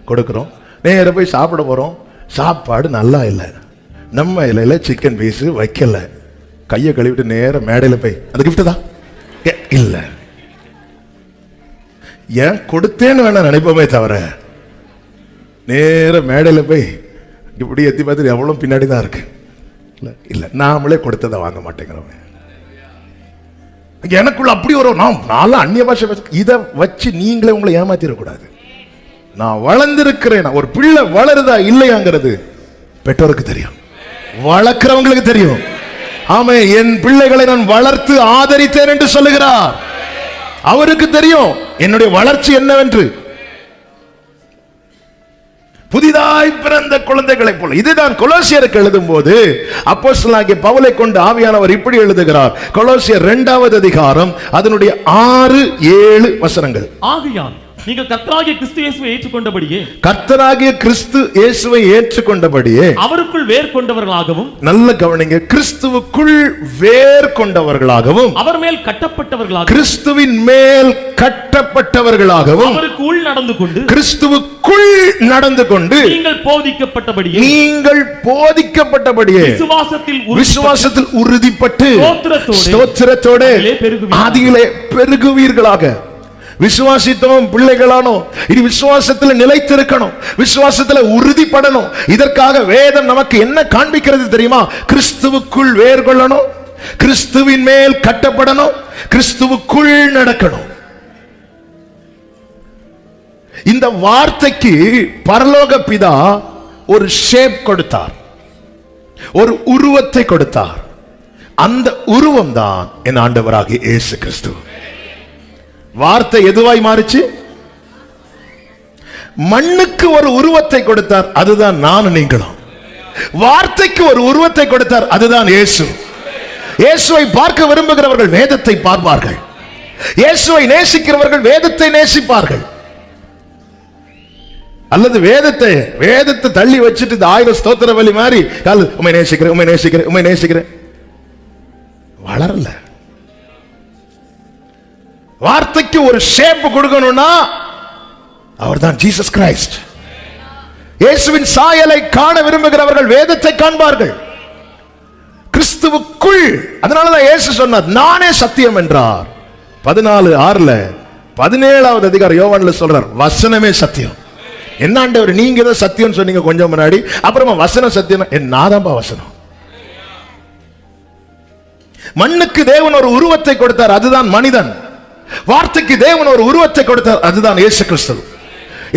கொடுக்கிறோம். நேர போய் சாப்பிட போறோம். சாப்பாடு நல்லா இல்லை, நம்ம இலையில சிக்கன் பீஸ் வைக்கல. கையை கழுவிட்டு நேர மேடையில போய் அந்த கிஃப்ட் தான் இல்ல, ஏன் கொடுத்தேன்னு வேணா நினைப்போமே தவிர நேர மேடையில போய் இப்படி எத்தி பார்த்துட்டு எவ்வளவு பின்னாடி தான் இருக்கு. இல்ல இல்ல, நாமளே கொடுத்ததை வாங்க மாட்டேங்கிறோம். எனக்குள்ள அப்படி ஒரு நாலு அந்நிய பாஷை இதை வச்சு நீங்களே உங்களை ஏமாத்திடக்கூடாது. நான் வளர்ந்திருக்கிறேன். ஒரு பிள்ளை வளருதா இல்லையாங்கிறது பெற்றோருக்கு தெரியும், வளர்க்கிறவங்களுக்கு தெரியும். ஆமே, என் பிள்ளைகளை நான் வளர்த்து ஆதரித்தேன் என்று சொல்லுகிறார். அவருக்கு தெரியும் என்னுடைய வளர்ச்சி என்னவென்று. புதிதாய் பிறந்த குழந்தைகளை போல. இதுதான் கொலோசியருக்கு எழுதும் போது அப்போஸ்தலனாகிய பவுலை கொண்டு ஆவியானவர் இப்படி எழுதுகிறார். கொலோசியர் 2வது அதிகாரம் அதனுடைய 6-7 வசனங்கள். ஆகையால் நீங்கள் கர்த்தராகிய கிறிஸ்து இயேசுவை ஏற்றுக்கொண்டபடியே, கர்த்தராகிய கிறிஸ்து இயேசுவை ஏற்றுக்கொண்டபடியே அவருக்குள் வேர் கொண்டவர்களாகவும், நல்ல கவனிங்க, கிறிஸ்துவுக்குள் வேர் கொண்டவர்களாகவும், அவர் மேல் கட்டப்பட்டவர்களாகவும், கிறிஸ்துவின் மேல் கட்டப்பட்டவர்களாகவும், அவருக்கு உள் நடந்து கொண்டு, கிறிஸ்துவுக்குள் நடந்து கொண்டு, நீங்கள் போதிக்கப்பட்டபடியே விசுவாசத்தில் உறுதிப்பட்டு ஸ்தோத்திரத்தோடு ஆதியிலே பெருகுவீர்களாக. விசுவாசித்தோம், பிள்ளைகளானோ, இது விசுவாசத்தில் நிலைத்திருக்கணும், விசுவாசத்தில் உறுதிப்படணும். இதற்காக வேதம் நமக்கு என்ன காண்பிக்கிறது தெரியுமா? கிறிஸ்துவுக்குள் வேர் கொள்ளணும், கிறிஸ்துவின் மேல் கட்டப்படணும், கிறிஸ்துவுக்குள் நடக்கணும். இந்த வார்த்தைக்கு பரலோக பிதா ஒரு ஷேப் கொடுத்தார், ஒரு உருவத்தை கொடுத்தார். அந்த உருவம் தான் என் ஆண்டவராகிய இயேசு கிறிஸ்து. வார்த்தை எதுவாய் மாறிச்சு? மண்ணுக்கு ஒரு உருவத்தை கொடுத்தார், அதுதான் நானும் நீங்களும். வார்த்தைக்கு ஒரு உருவத்தை கொடுத்தார், அதுதான் இயேசு. இயேசுவை பார்க்க விரும்புகிறவர்கள் வேதத்தை பார்ப்பார்கள், இயேசுவை நேசிக்கிறவர்கள் வேதத்தை நேசிப்பார்கள். அல்லது வேதத்தை தள்ளி வச்சுட்டு இந்த 1000 ஸ்தோத்திர வலி மாதிரி உம்மை நேசிக்கிறேன், உம்மை நேசிக்கிறேன், உம்மை நேசிக்கிறேன் வளரல. வார்த்தைக்கு ஒரு ஷேப் கொடுக்கணும்னா அவர்தான் ஜீசஸ் கிரைஸ்ட். இயேசுவின் சாயலை காண விரும்புகிறவர்கள் வேதத்தை காண்பார்கள், கிறிஸ்துவுக்குள். அதனாலதான் இயேசு சொன்னார், நானே சத்தியம் என்றார். 14:6 17வது அதிகாரம் யோவான்ல சொல்றார், வசனமே சத்தியம். என்ன ஆண்டவர், நீங்க ஏதோ சத்தியம் சொன்னீங்க கொஞ்சம் முன்னாடி, அப்புறமா வசனம் சத்தியம். என்னாதான்பா வசனம்? மண்ணுக்கு தேவன் ஒரு உருவத்தை கொடுத்தார், அதுதான் மனிதன். வார்த்தைக்கு தேவன் ஒரு உருவத்தை கொடுத்தார், அதுதான் இயேசு கிறிஸ்து.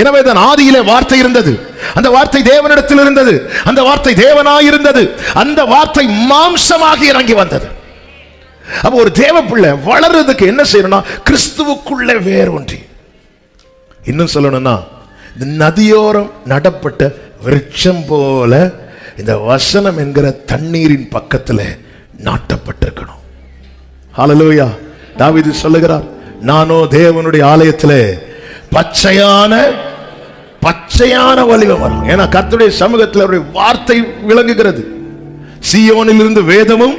எனவே தான் ஆதியிலே வார்த்தை இருந்தது, அந்த வார்த்தை தேவனிடத்தில் இருந்தது, அந்த வார்த்தை தேவனாய் இருந்தது, அந்த வார்த்தை மாம்சமாகி இறங்கி வந்தது. அப்ப ஒரு தேவ பிள்ளை வளர்றதுக்கு என்ன செய்யணும்னா கிறிஸ்துவுக்குள்ளே வேர் ஒன்றி, இன்னும் சொல்லணும்னா இந்த நதியோரம் நடப்பட்ட விருட்சம் போல இந்த வசனம் என்கிற தண்ணீரின் பக்கத்தில் நாட்டப்பட்டிருக்கணும். ஹல்லேலூயா. தாவீது சொல்லுகிறார், நானோ தேவனுடைய ஆலயத்திலே பச்சையான ஒலிவ மரம். ஏன்னா கர்த்தருடைய சமூகத்தில் அவருடைய வார்த்தை விளங்குகிறது. சீயோனில் இருந்து வேதமும்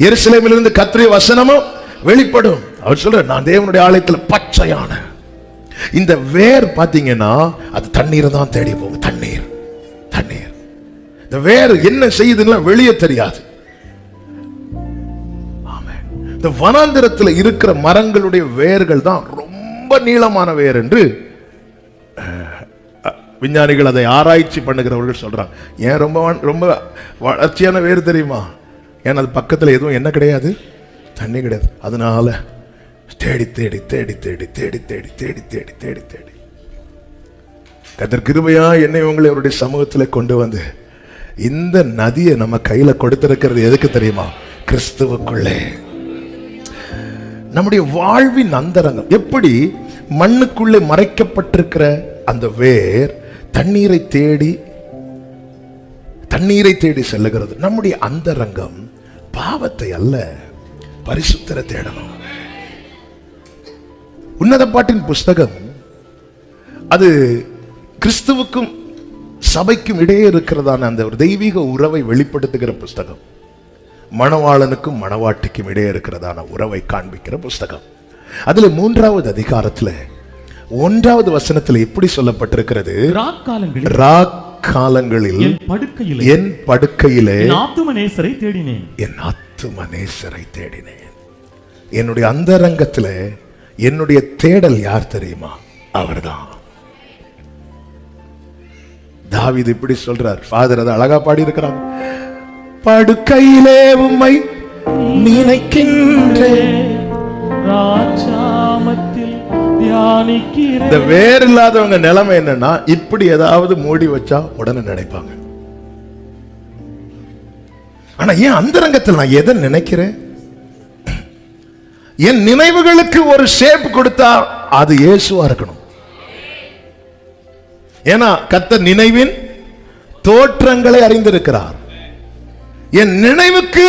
எருசலேமில் இருந்து கர்த்தருடைய வசனமும் வெளிப்படும். அவர் சொல்ற, நான் தேவனுடைய ஆலயத்தில் பச்சையான. இந்த வேர் பாத்தீங்கன்னா அது தண்ணீரை தான் தேடி போகும். தண்ணீர் இந்த வேர் என்ன செய்யுதுன்னா வெளியே தெரியாது. இந்த வனாந்திரத்தில் இருக்கிற மரங்களுடைய வேர்கள் தான் ரொம்ப நீளமான வேர் என்று விஞ்ஞானிகள் அதை ஆராய்ச்சி பண்ணுகிறவர்கள் சொல்றாங்க. ஏன் ரொம்ப வளர்ச்சியான வேர் தெரியுமா? ஏன்னா அது பக்கத்தில் எதுவும் என்ன கிடையாது, தண்ணி கிடையாது. அதனால தேடி தேடி தேடி தேடி தேடி தேடி தேடி தேடி தேடி தேடி கர்த்தர் கிருபையா என்னை உங்களை அவருடைய சமூகத்தில் கொண்டு வந்து இந்த நதியை நம்ம கையில கொடுத்திருக்கிறது எதுக்கு தெரியுமா? கிறிஸ்துவுக்குள்ளே. நம்முடைய வாழ்வின் அந்தரங்கம் எப்படி மண்ணுக்குள்ளே மறைக்கப்பட்டிருக்கிற அந்த வேர் தண்ணீரை தேடி செல்லுகிறது. நம்முடைய அந்தரங்கம் பாவத்தை அல்ல, பரிசுத்தரை தேடணும். உன்னத பாட்டின் புஸ்தகம் அது கிறிஸ்துவுக்கும் சபைக்கும் இடையே இருக்கிறதான அந்த ஒரு தெய்வீக உறவை வெளிப்படுத்துகிற புஸ்தகம். மணவாளனுக்கும் மணவாட்டிக்கும் இடையே இருக்கிறதான உறவை காண்பிக்கிற புஸ்தகம். அதுல 3வது அதிகாரத்துல 1வது வசனத்துல எப்படி சொல்லப்பட்டிருக்கிறது? ராக்காலங்களில் என் படுக்கையிலே என் ஆத்துமநேசரை தேடினேன். என்னுடைய அந்தரங்கத்துல என்னுடைய தேடல் யார் தெரியுமா? அவர்தான். தாவீது இப்படி சொல்றார். ஃபாதர் அதை அழகா பாடி இருக்கிறாங்க. படுக்கையிலே உம்மை நினைக்கின்றேன், இந்த வேர் இல்லாதவங்க நிலைமை என்னன்னா இப்படி ஏதாவது மூடி வச்சா உடனே நினைப்பாங்க. ஆனா ஏன் அந்தரங்கத்தில் நான் எதை நினைக்கிறேன்? என் நினைவுகளுக்கு ஒரு ஷேப் கொடுத்தா அது இயேசுவா இருக்கணும். ஏன்னா கர்த்தர் நினைவின் தோற்றங்களை அறிந்திருக்கிறார். என் நினைவுக்கு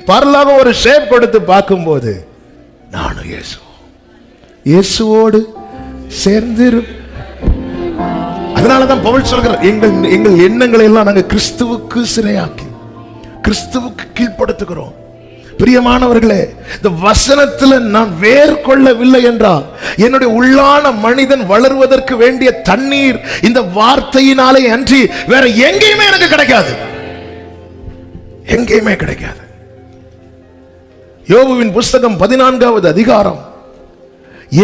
பரலோகம் ஒரு ஷேப் கொடுத்து பார்க்கும்போது நானும் இயேசுவோடு சேர்ந்து. அதனாலதான் பவுல் சொல்கிறார், எங்கள் எண்ணங்களை எல்லாம் நாங்கள் கிறிஸ்துவுக்கு சிறையாக்கி கிறிஸ்துவுக்கு கீழ்ப்படுத்துகிறோம். பிரியமானவர்களே, இந்த வசனத்தில் நான் வேர் கொள்ளவில்லை என்றால் என்னுடைய உள்ளான மனிதன் வளருவதற்கு வேண்டிய தண்ணீர் இந்த வார்த்தையினாலே அன்றி வேற எங்கேயுமே எனக்கு கிடைக்காது. எங்கேயுமே கிடைக்காது. யோபுவின் புஸ்தகம் 14வது அதிகாரம்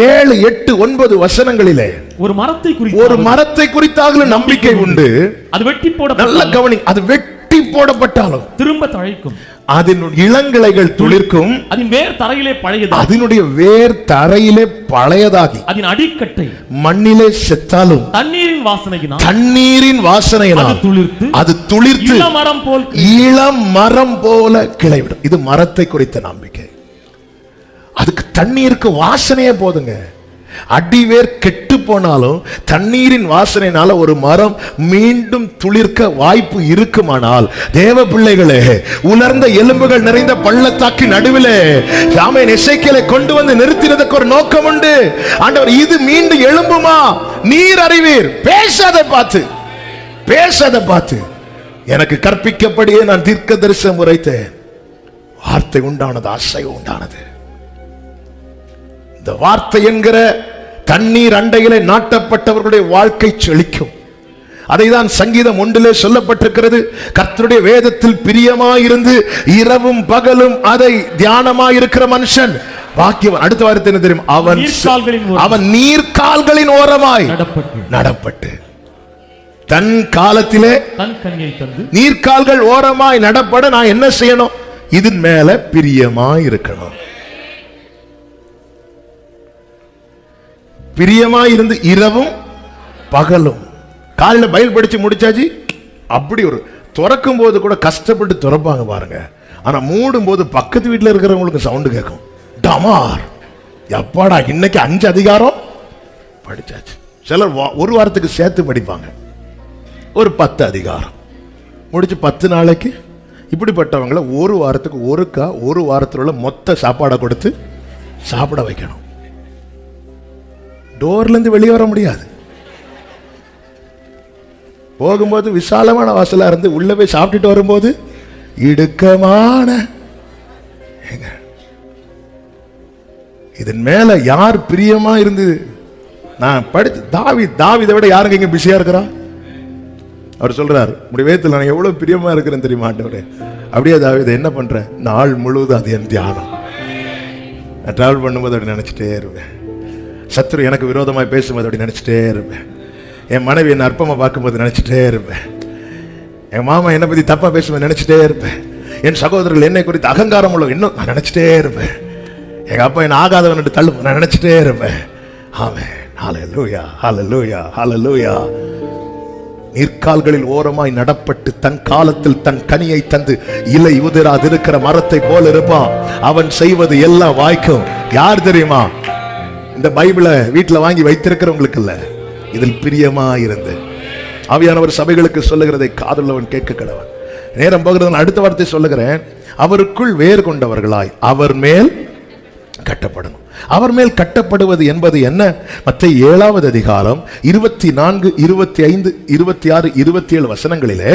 7, 8, 9 வசனங்களிலே ஒரு மரத்தை குறித்தாக நம்பிக்கை உண்டு. அது வெட்டி போட, நல்ல கவனி, அது வெட்டி போடப்பட்டாலும் திரும்ப தழைக்கும், அதன் இளங்கிளைகள் துளிர்க்கும், அதனுடைய வேர் தரையிலே பழையதாகி அதன் அடிக்கட்டை மண்ணிலே செத்தாலும் தண்ணீரின் வாசனையினால் அது துளிர்த்து இளம் மரம் போல கிளைவிடும். இது மரத்தை குறித்த நம்பிக்கை. அதுக்கு தண்ணீருக்கு வாசனையே போதுங்க. அடிவேர் கெட்டு போனாலும் தண்ணீரின் வாசனையினால ஒரு மரம் மீண்டும் துளிர்க்க வாய்ப்பு இருக்குமானால், தேவ பிள்ளைகளே, உலர்ந்த எலும்புகள் நிறைந்த பள்ளத்தாக்கி நடுவிலே ஆமென் எசேக்கியேலை கொண்டு வந்து நிறுத்தினதுக்கு ஒரு நோக்கம் உண்டு. ஆண்டவர், இது மீண்டும் எழும்புமா? நீர் அறிவீர். பேசாத பார்த்து எனக்கு கற்பிக்கப்படியே நான் தீர்க்க தரிசனம் உரைத்தேன். வார்த்தை உண்டானது, அசைவு உண்டானது. இந்த வார்த்தை என்கிற தண்ணீர் அண்டையிலே நாட்டப்பட்டவர்களுடைய வாழ்க்கை செழிக்கும். அதைதான் சங்கீதம் 1 சொல்லப்பட்டிருக்கிறது. கர்த்தருடைய வேதத்தில் பிரியமாயிருந்து இரவும் பகலும் அதை தியானமாயிருக்கிற மனுஷன் பாக்கியவன். அடுத்த வார்த்தை என்ன தெரியும்? அவன் நீர்க்கால்களின் ஓரமாய் நடப்பட்டு தன் காலத்திலே நீர்க்கால்கள் ஓரமாய் நடப்பட நான் என்ன செய்யணும்? இதன் மேல பிரியமாய் இருக்கணும். பிரியமாய் இருந்து இரவும் பகலும். காலையில பைபிள் படிச்சு முடிச்சாச்சு, அப்படி ஒரு துறக்கும் போது கூட கஷ்டப்பட்டு துறப்பாங்க பாருங்க. ஆனா மூடும் போது பக்கத்து வீட்டில் இருக்கிறவங்களுக்கு சவுண்டு கேட்கும், டமார். எப்பாடா இன்னைக்கு 5 அதிகாரம் படிச்சாச்சு. சிலர் ஒரு வாரத்துக்கு சேர்த்து படிப்பாங்க, ஒரு 10 அதிகாரம் முடிச்சு 10 நாளைக்கு. இப்படிப்பட்டவங்களை ஒரு வாரத்துக்கு ஒரு வாரத்தில் உள்ள மொத்த சாப்பாடை கொடுத்து சாப்பிட வைக்கணும். டோர்ல இருந்து வெளியே வர முடியாது. போகும்போது விசாலமான வாசலா இருந்து உள்ள போய் சாப்பிட்டுட்டு வரும்போது இடுக்கமான. இதன் மேல யார் பிரியமா இருந்து நான் படிச்சு தாவீதை விட யாருங்க இங்க பிஸியா இருக்கிறா? அவர் சொல்றாரு, உடைய வேதத்தில் நான் எவ்வளவு பிரியமா இருக்கிறேன் தெரியுமா ஆண்டவரே. அப்படியே தாவீதை என்ன பண்றேன், நாள் முழுவதும் அது என் தியானம். நான் டிராவல் பண்ணும்போது அப்படி நினைச்சிட்டே இருப்பேன். சத்துரு எனக்கு விரோதமாய் பேசும்போது அப்படி நினைச்சிட்டே இருப்பேன். என் மனைவி என்ன அற்பமா பார்க்கும்போது நினைச்சிட்டே இருப்பேன். என் மாமா என்னை பத்தி தப்பா பேசும்போது நினைச்சிட்டே இருப்பேன். என் சகோதரர்கள் என்னை குறித்து அகங்காரம் உள்ள இன்னும் நான் நினைச்சிட்டே இருப்பேன். எங்க அப்பா என்ன ஆகாதவன் தள்ளு நான் நினைச்சிட்டே இருப்பேன். ஆமென், ஹல்லேலூயா, ஹல்லேலூயா, ஹல்லேலூயா. நீர்க்கால்களில் ஓரமாய் நடப்பட்டு தன் காலத்தில் தன் கனியை தந்து இலை உதிராது இருக்கிற மரத்தை போல இருப்பான். அவன் செய்வது எல்லாம் வாய்க்கும். யார் தெரியுமா? இந்த பைபிளை வீட்டில் வாங்கி வைத்திருக்கிறவங்களுக்கு இல்ல, இதில் பிரியமா இருந்து ஆவியானவர் சபைகளுக்கு சொல்லுகிறதை காதுள்ளவன் கேட்க கடவன். நேரம் போகிறது, அடுத்த வார்த்தை சொல்லுகிறேன். அவருக்குள் வேர் கொண்டவர்களாய் அவர் மேல் கட்டப்படணும். அவர் மேல் கட்டப்படுவது என்பது என்ன? மத்தேயு 7வது அதிகாரம் 24, 25, 26, 27 வசனங்களிலே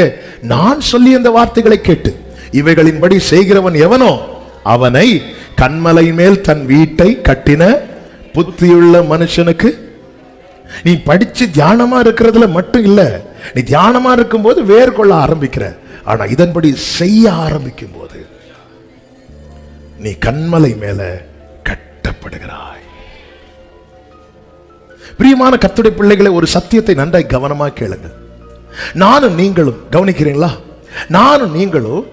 நான் சொல்லிய இந்த வார்த்தைகளை கேட்டு இவைகளின்படி செய்கிறவன் எவனோ அவனை கன்மலை மேல் தன் வீட்டை கட்டின புத்தியுள்ள மனுஷனுக்கு. நீ படிச்சு தியானமா இருக்கிறதுல மட்டும் இல்ல, நீ தியானமா இருக்கும் போது வேர் கொள்ள ஆரம்பிக்கிற. ஆனா இதன்படி செய்ய ஆரம்பிக்கும் போது நீ கன்மலை மேல கட்டப்படுகிறாய். பிரியமான கர்த்தருடைய பிள்ளைகளை, ஒரு சத்தியத்தை நன்றாய் கவனமா கேளுங்க. நானும் நீங்களும், கவனிக்கிறீங்களா? நானும் நீங்களும்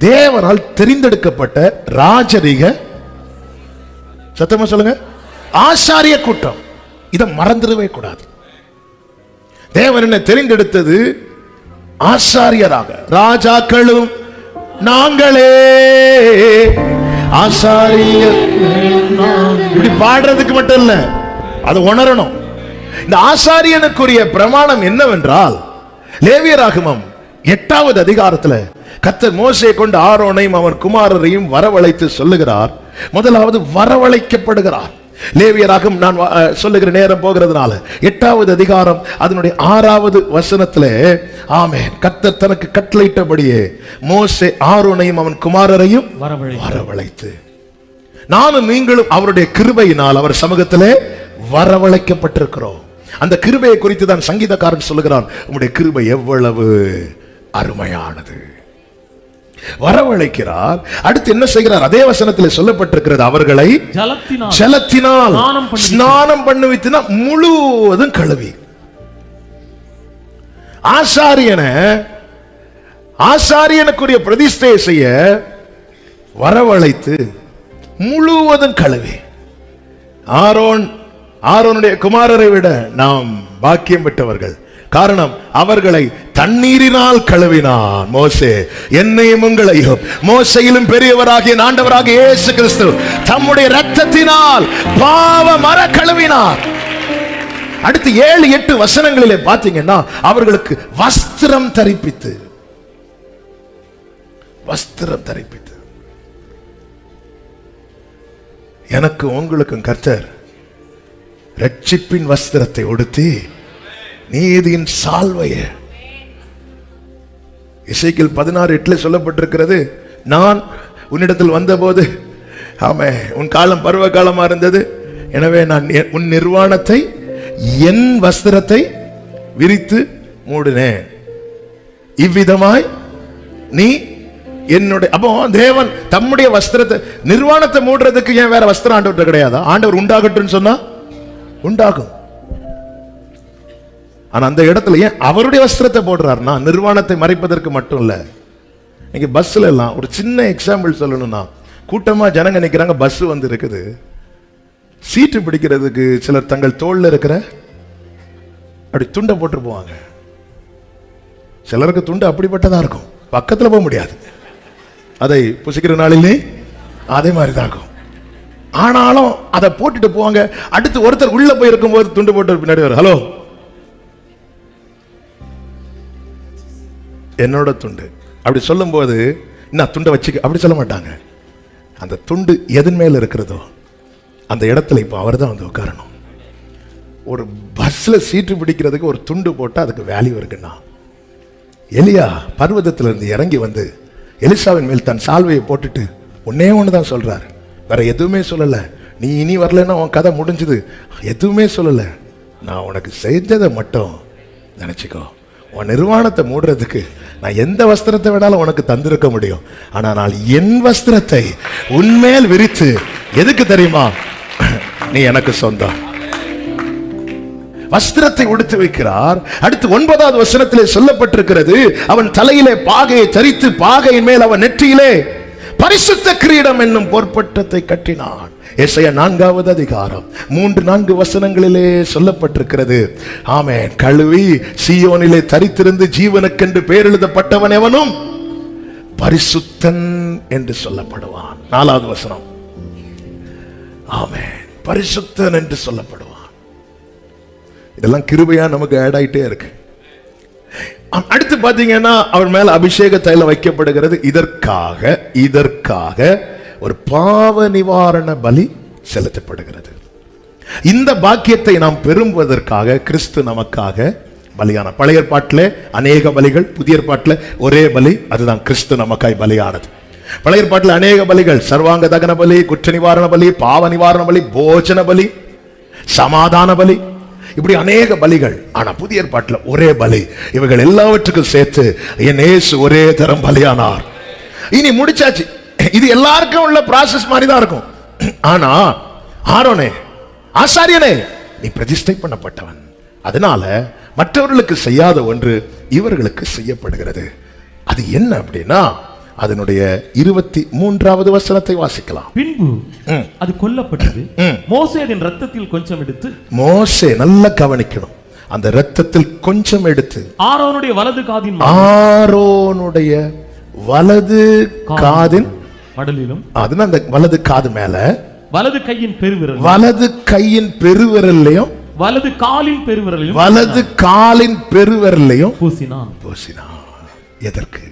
தேவனால் தெரிந்தெடுக்கப்பட்ட ராஜரீக, சத்தமா சொல்லுங்க, ஆசாரிய கூட்டம். இதை மறந்துடவே கூடாது. தேவன் என்ன தெரிந்தெடுத்தது ஆசாரியராக. ராஜாக்களும் நாங்களே ஆசாரியர். இப்படி பாடுறதுக்கு மட்டும் இல்ல, அது உணரணும். இந்த ஆசாரியனுக்குரிய பிரமாணம் என்னவென்றால், லேவியராகமம் 8வது அதிகாரத்துல கர்த்தர் மோசேயை கொண்டு ஆரோனையும் அவன் குமாரரையும் வரவழைத்து சொல்லுகிறார். முதலாவது வரவழைக்கப்படுகிறார். லேவியராகமம் நான் சொல்லுகிற நேரம் போகிறதுனால 8வது அதிகாரம் அதனுடைய 6வது வசனத்திலே, ஆமென், கர்த்தர் தனக்கு கட்டளையிட்டபடியே மோசே ஆரோனையும் அவன் குமாரரையும் வரவழைத்து, நானும் நீங்களும் அவருடைய கிருபையினால் அவர் சமூகத்திலே வரவழைக்கப்பட்டிருக்கிறோம். அந்த கிருபையை குறித்து தான் சங்கீதக்காரன் சொல்லுகிறான், உம்முடைய கிருபை எவ்வளவு அருமையானது. வரவழைக்கிறார். அடுத்து என்ன செய்கிறார்? அதே வசனத்தில் சொல்லப்பட்டிருக்கிறது, அவர்களை ஜலத்தினால் ஸ்நானம் பண்ணுவித்துனா முழுவதும் கழுவி. ஆசாரியனுக்குரிய பிரதிஷ்டை செய்ய வரவழைத்து முழுவதும் கழுவி. ஆரோனுடைய குமாரரை விட நாம் பாக்கியம் பெற்றவர்கள். காரணம், அவர்களை தண்ணீரினால் கழுவினான் மோசே. என்னையும் உங்களையும் மோசையிலும் பெரியவராகிய ஆண்டவராகிய இயேசு கிறிஸ்து தம்முடைய இரத்தத்தினால் பாவமற கழுவினார். அடுத்து 7-8 வசனங்களிலே பாத்தீங்கன்னா அவர்களுக்கு வஸ்திரம் தரிப்பித்து எனக்கு உங்களுக்கும் கர்த்தர் ரட்சிப்பின் வஸ்திரத்தை உடுத்தி நீதியின் சால்வைய. எசேக்கியேல் 16:8 சொல்லப்பட்டிருக்கிறது, நான் உன்னிடத்தில் வந்தபோது ஆமே உன் காலம் பருவ காலமா இருந்தது, எனவே நான் உன் நிர்வாணத்தை என் வஸ்திரத்தை விரித்து மூடினேன், இவ்விதமாய் நீ என்னுடைய. அப்போ தேவன் தம்முடைய வஸ்திரத்தை, நிர்வாணத்தை மூடுறதுக்கு ஏன் வேற வஸ்திரம் ஆண்டவர் கிடையாதா? ஆண்டவர் உண்டாகட்டும் சொன்னா உண்டாகும். ஆனா அந்த இடத்துல ஏன் அவருடைய வஸ்திரத்தை போடுறாருன்னா நிர்வாணத்தை மறைப்பதற்கு மட்டும் இல்ல. நீங்க பஸ்ல எல்லாம் ஒரு சின்ன எக்ஸாம்பிள் சொல்லணும்னா, கூட்டமா ஜனங்க நிக்கிறாங்க, பஸ் வந்து இருக்குது, சீட்டு பிடிக்கிறதுக்கு சிலர் தங்கள் தோல்ல இருக்கிற அப்படி துண்டை போட்டு போவாங்க. சிலருக்கு துண்டு அப்படிப்பட்டதா இருக்கும், பக்கத்துல போக முடியாது. அதை புசிக்கிற நாளிலே அதே மாதிரி தான் இருக்கும். ஆனாலும் அதை போட்டுட்டு போவாங்க. அடுத்து ஒருத்தர் உள்ள போய் இருக்கும் போது துண்டு போட்டு பின்னாடி வரும், ஹலோ என்னோட துண்டு அப்படி சொல்லும் போது நான் துண்டை வச்சுக்க அப்படி சொல்ல மாட்டாங்க. அந்த துண்டு எதன் மேல இருக்கிறதோ அந்த இடத்துல இப்போ அவர் தான் வந்து உட்காரணும். ஒரு பஸ்ல சீட்டு பிடிக்கிறதுக்கு ஒரு துண்டு போட்டா அதுக்கு வேல்யூ இருக்குன்னா, எலியா பர்வதத்துல இருந்து இறங்கி வந்து எலிசாவின் மேல் தன் சால்வையை போட்டுட்டு ஒன்னே ஒண்ணுதான் சொல்றாரு, வேற எதுவுமே சொல்லல. நீ இனி வரலன்னா உன் கதை முடிஞ்சது, எதுவுமே சொல்லல. நான் உனக்கு செஞ்சதை மட்டும் நினைச்சுக்கோ. உன் நிர்வாணத்தை மூடுறதுக்கு நான் எந்த வஸ்திரத்தை வேணாலும் உனக்கு தந்திருக்க முடியும், ஆனா நான் என் வஸ்திரத்தை உன்மேல் விரித்து, எதுக்கு தெரியுமா, நீ எனக்கு சொந்தம். வஸ்திரத்தை உடுத்து வைக்கிறார். அடுத்து 9வது வசனத்திலே சொல்லப்பட்டிருக்கிறது, அவன் தலையிலே பாகையை தரித்து பாகையின் மேல் அவன் நெற்றியிலே பரிசுத்த கிரீடம் என்னும் பொற்பட்டத்தை கட்டினான். எசையா 4வது அதிகாரம் 3-4 வசனங்களிலே சொல்லப்பட்டிருக்கிறது. ஆமென். கழுவி சீயோனிலே தரித்திருந்து ஜீவனுக்கென்று பெயர் எழுதப்பட்டவன் எவனும் பரிசுத்தன் என்று சொல்லப்படுவான். 4வது வசனம். ஆமென். பரிசுத்தன் என்று சொல்லப்படுவான். இதெல்லாம் கிருபையா நமக்கு ஆட் ஆயிட்டே இருக்கு. அடுத்து பாத்தீங்கன்னா அவன் மேல அபிஷேக தைலம் வைக்கப்படுகிறது. இதற்காக ஒரு பாவ நிவாரண பலி செலுத்தப்படுகிறது. இந்த பாக்கியத்தை நாம் பெறுவதற்காக கிறிஸ்து நமக்காக பலியான. பழைய ஏற்பாட்டிலே அநேக பலிகள், புதிய ஏற்பாட்டில் ஒரே பலி, அதுதான் கிறிஸ்து நமக்காய் பலியானது. பழைய ஏற்பாட்டில் அநேக பலிகள், சர்வாங்க தகன பலி, குற்ற நிவாரண பலி, பாவ நிவாரண பலி, போஜன பலி, சமாதான பலி, இப்படி அநேக பலிகள். ஆனா புதிய ஏற்பாட்டில் ஒரே பலி. இவைகள் எல்லாவற்றுக்கும் சேர்த்து என் இயேசு ஒரே தரம் பலியானார். இனி முடிச்சாச்சு. இது எல்லாருக்கும் உள்ள ப்ராசஸ் மாதிரி தான் இருக்கும். ஆனா ஆரோனே, ஆசாரியனே, நீ பிரதிஷ்டை பண்ணப்பட்டவன், அதனால மற்றவர்களுக்கு செய்யாத ஒன்று இவர்களுக்கு செய்யப்படுகிறது. அது என்ன அப்படின்னா, அதனுடைய 23வது வசனத்தை வாசிக்கலாம். பின்பு அது கொல்லப்பட்டது. மோசே அதன் இரத்தத்தில் கொஞ்சம் எடுத்து, மோசே நல்லா கவனிக்கணும், அந்த இரத்தத்தில் கொஞ்சம் எடுத்து ஆரோனுடைய வலது காதின் மடலிலும், அதுனா அந்த வலது காது மேல, வலது கையின் பெருவிரல்லையும், வலது காலின் பெருவிரல்லையும் பூசினான். எதற்கு?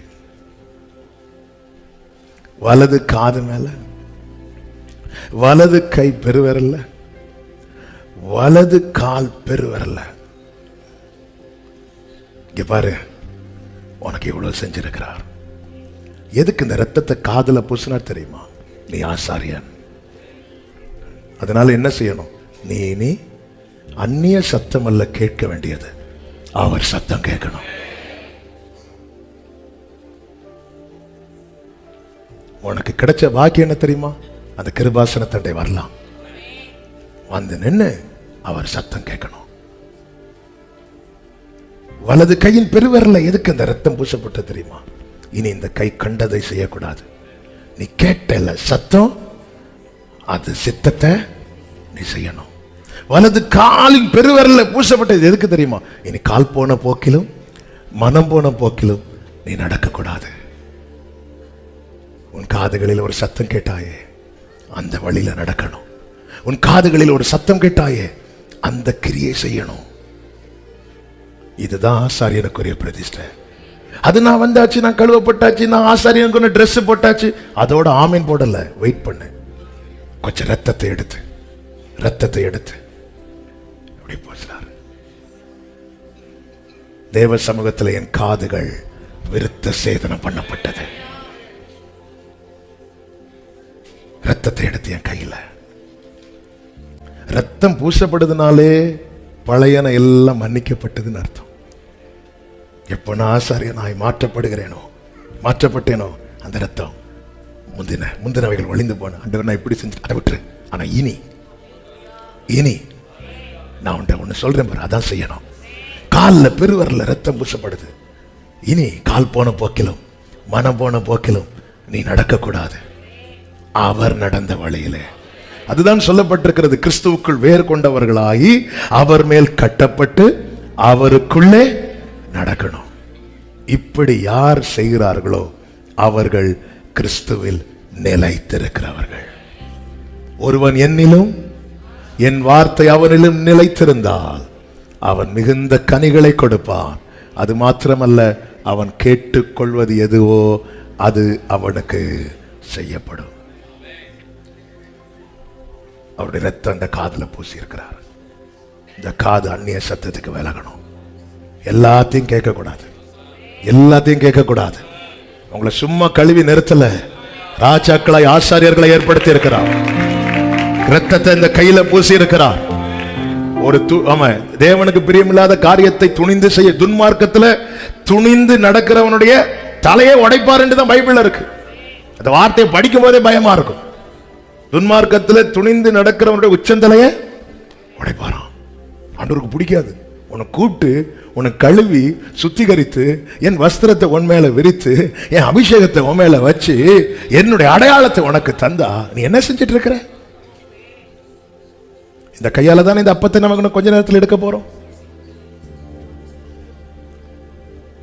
வலது காது மேல, வலது கை பெருவிரல்ல, வலது கால் பெருவிரல்ல. இங்க பாரு, உனக்கு எவ்வளவு செஞ்சிருக்கிறார். எதுக்கு இந்த ரத்தத்தை காதுல பூசினார் தெரியுமா? நீ ஆசாரியன். அதனால என்ன செய்யணும்? நீ அந்நிய சத்தம் அல்ல கேட்க வேண்டியது, அவர் சத்தம் கேட்கணும். உனக்கு கிடைச்ச பாக்கியம் என்ன தெரியுமா? அந்த கிருபாசன தண்டை வரலாம், வந்து நின்று அவர் சத்தம் கேட்கணும். வலது கையின் பெருவிரல்ல எதுக்கு அந்த ரத்தம் பூசப்பட்ட தெரியுமா? இனி இந்த கை கண்டதை செய்யக்கூடாது. நீ கேட்டல சத்தம், அது சித்தத்தை நீ செய்யணும். வலது காலின் பெருவிரல்ல பூசப்பட்டது எதுக்கு தெரியுமா? இனி கால் போன போக்கிலும் மனம் போன போக்கிலும் நீ நடக்கக்கூடாது. உன் காதுகளில் ஒரு சத்தம் கேட்டாயே, அந்த வழியில நடக்கணும். உன் காதுகளில் ஒரு சத்தம் கேட்டாயே, அந்த கிரியை செய்யணும். இதுதான் ஆசாரியனுக்குரிய பிரதிஷ்டை. அது நான் வந்தாச்சு, நான் கழுவப்பட்டாச்சு, நான் ஆசாரியனுக்கு ட்ரெஸ் போட்டாச்சு, அதோட ஆமீன் போடல. வெயிட் பண்ணு. கொஞ்சம் ரத்தத்தை எடுத்து அப்படி போச்சார். தேவ சமூகத்தில் என் காதுகள் விருத்த சேதனம் பண்ணப்பட்டது. ரத்தத்தை எடுத்து என் கையில. ரத்தம் பூசப்படுதுனாலே பழையன எல்லாம் மன்னிக்கப்பட்டதுன்னு அர்த்தம். எப்ப நான் ஆசாரியனாய் மாற்றப்பட்டேனோ அந்த ரத்தம் முந்தினவைகள் ஒளிந்து போன. ஆண்டவர், நான் இப்படி செஞ்சு அதை விட்டுரு. ஆனா இனி நான் ஒன்று சொல்றேன் பாரு, அதான் செய்யணும். காலில் பெருவரல ரத்தம் பூசப்படுது. இனி கால் போன போக்கிலும் மனம் போன போக்கிலும் நீ நடக்கக்கூடாது. அவர் நடந்த வழியிலே, அதுதான் சொல்லப்பட்டிருக்கிறது. கிறிஸ்துவுக்குள் வேர் கொண்டவர்களாகி அவர் மேல் கட்டப்பட்டு அவருக்குள்ளே நடக்கணும். இப்படி யார் செய்கிறார்களோ அவர்கள் கிறிஸ்துவில் நிலைத்திருக்கிறவர்கள். ஒருவன் என்னிலும் என் வார்த்தை அவனிலும் நிலைத்திருந்தால் அவன் மிகுந்த கனிகளை கொடுப்பான். அது மாத்திரமல்ல, அவன் கேட்டுக்கொள்வது எதுவோ அது அவனுக்கு செய்யப்படும். அவருடைய ரத்தம் அந்த காதுல பூசி இருக்கிறார். இந்த காது அந்நிய சத்தத்துக்கு விலகணும். எல்லாத்தையும் கேட்கக்கூடாது, எல்லாத்தையும் கேட்கக்கூடாது. உங்களை சும்மா கழுவி நிறுத்தல, ராஜாக்களை ஆசாரியர்களை ஏற்படுத்தி இருக்கிறார். ரத்தத்தை இந்த கையில பூசி இருக்கிறார். ஒரு தேவனுக்கு பிரியமில்லாத காரியத்தை துணிந்து செய்ய, துன்மார்க்கத்துல துணிந்து நடக்கிறவனுடைய தலையை உடைப்பார் என்று தான் பைபிள்ல இருக்கு. அந்த வார்த்தையை படிக்கும் போதே பயமா இருக்கும். துன்மார்க்கத்துல துணிந்து நடக்கிறவனுடைய உச்சந்தலையை உடைப்பாராம். ஆண்டவருக்கு பிடிக்காது. உன்னை கூப்பிட்டு உன்னை கழுவி சுத்திகரித்து என் வஸ்திரத்தை உன் மேல விரித்து என் அபிஷேகத்தை உன் மேல வச்சு என்னுடைய அடையாளத்தை உனக்கு தந்தா நீ என்ன செஞ்சிட்டு இருக்கிற? இந்த கையால தான் இந்த அப்பத்தை நமக்கு கொஞ்ச நேரத்தில் எடுக்க போறோம்.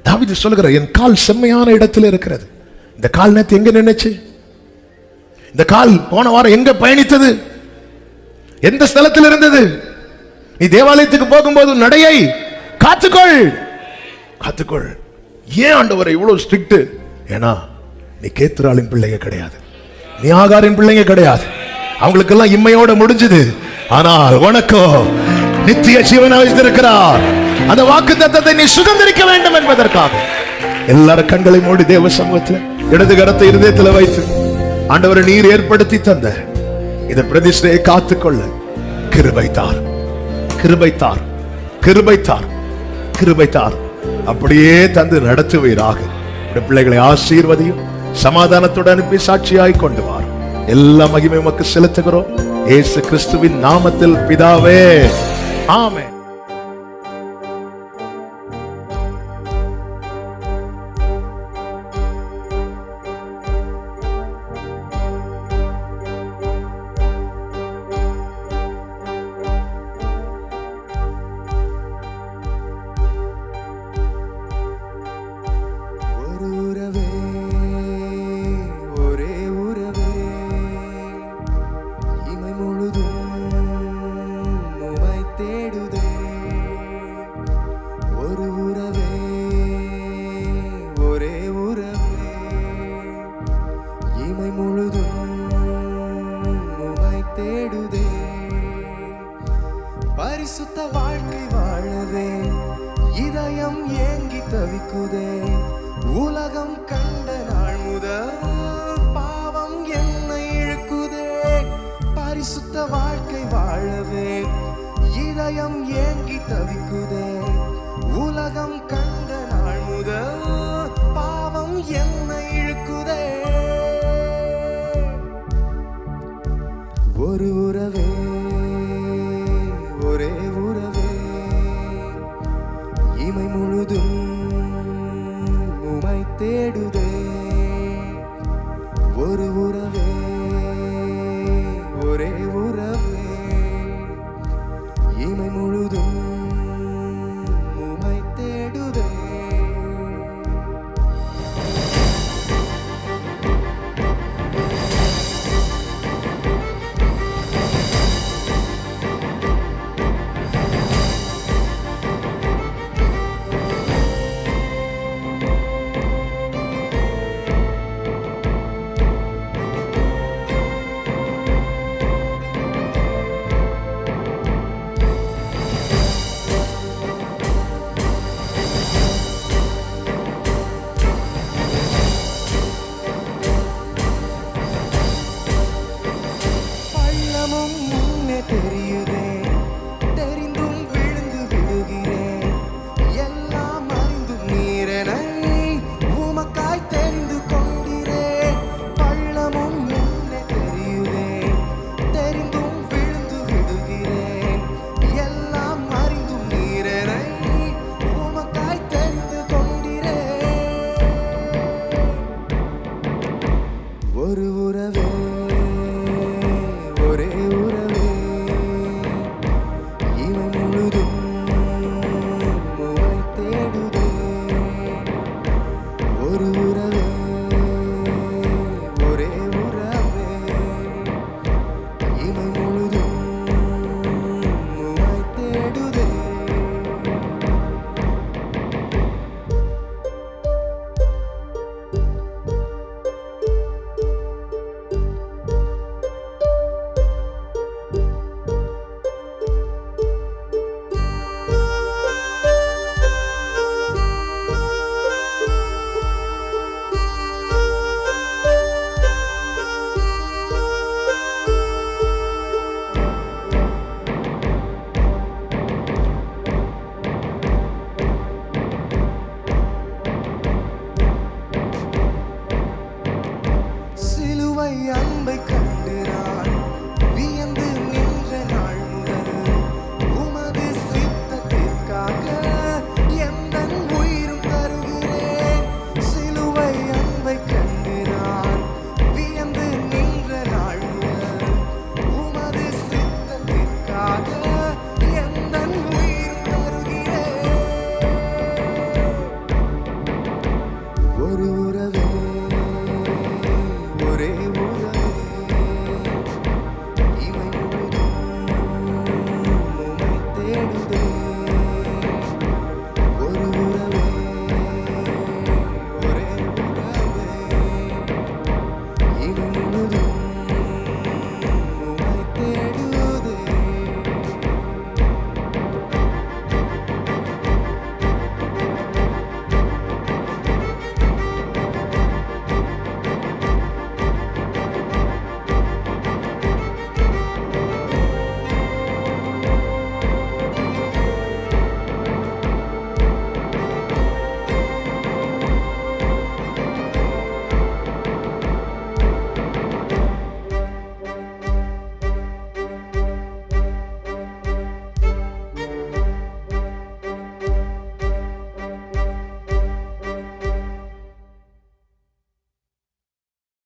தாவீது சொல்லுகிற, என் கால் செம்மையான இடத்துல இருக்கிறது. இந்த கால் நேத்து எங்க நினைச்சு? இந்த கால் போன வாரம் எங்க பயணித்தது? எந்த ஸ்தலத்தில் இருந்தது? நீ தேவாலயத்துக்கு போகும்போது நடையை காத்துக்கொள், காத்துக்கொள். ஏன் ஆண்டவரை இவ்வளவு ஸ்ட்ரிக்ட்? ஏன்னா நீ கேத்ராளின் பிள்ளைங்க கிடையாது, நீ ஆகாரின் பிள்ளைங்க கிடையாது. அவங்களுக்கெல்லாம் இம்மையோட முடிஞ்சது. ஆனால் உனக்கோ நித்திய ஜீவனை வைத்திருக்கிறார். அந்த வாக்குத்தத்தத்தை நீ சுதந்திரிக்க வேண்டும் என்பதற்காக எல்லாரும் கண்களை மூடி தேவ சமூகத்தில் இடது கரத்தை இருதயத்தில் வைத்து, ஆண்டவரை நீர் ஏற்படுத்தி தந்த இந்த பிரதிஷ்டையை காத்துக்கொள்ள கிருபை தார், கிருபை தார், கிருபை தார், கிருபை தார். அப்படியே தந்து நடத்துவீராக. பிள்ளைகளை ஆசீர்வதியும் சமாதானத்தோடு அனுப்பி சாட்சியாய் கொண்டு வார். எல்லா மகிமை உமக்கு செலுத்துகிறோம் இயேசு கிறிஸ்துவின் நாமத்தில் பிதாவே, ஆமென். பரிசுத்த வாழ்க்கை வாழவே இதயம் ஏங்கி தவிக்குதே. உலகம் கண்ட நாள் முதல் பாவம் என்னை இழுக்குதே. பரிசுத்த வாழ்க்கை வாழவே இதயம் ஏங்கி தவிக்குதே. உலகம் கண்ட நாள் முதல் பாவம் என்னை இழுக்குதே. ஒரு உறவே, ஒரே உறவே, இமை முழுதும் உமை தேடுதே. ஒரு உறவே, ஒரே உறவே, இமை முழுதும் உமை தேடுதே. தெரியுதே, தெரிந்தும் விழுந்து விடுகிறேன். எல்லாம் அறிந்தும் நீரனை உமக்காய் தெரிந்து கொண்டிரேன். பள்ளமும் முன்னே தெரியுதே, தெரிந்தும் விழுந்து விடுகிறேன். எல்லாம் அறிந்தும் நீரனை உமக்காய் தெரிந்து கொண்டிரேன். ஒரு உறவே, ஒரே சிலுவை அன்பை கண்டு நான் வியந்து நின்ற நாள் முதல் உமது சித்தத்திற்காக எந்தன் உயிரும் தருகிறேன். சிலுவை அன்பை கண்டு நான் வியந்து நின்ற நாள் முதல் உமது சித்தத்திற்காக எந்தன் உயிரும் தருகிறேன். ஒரு உறவே ஒரே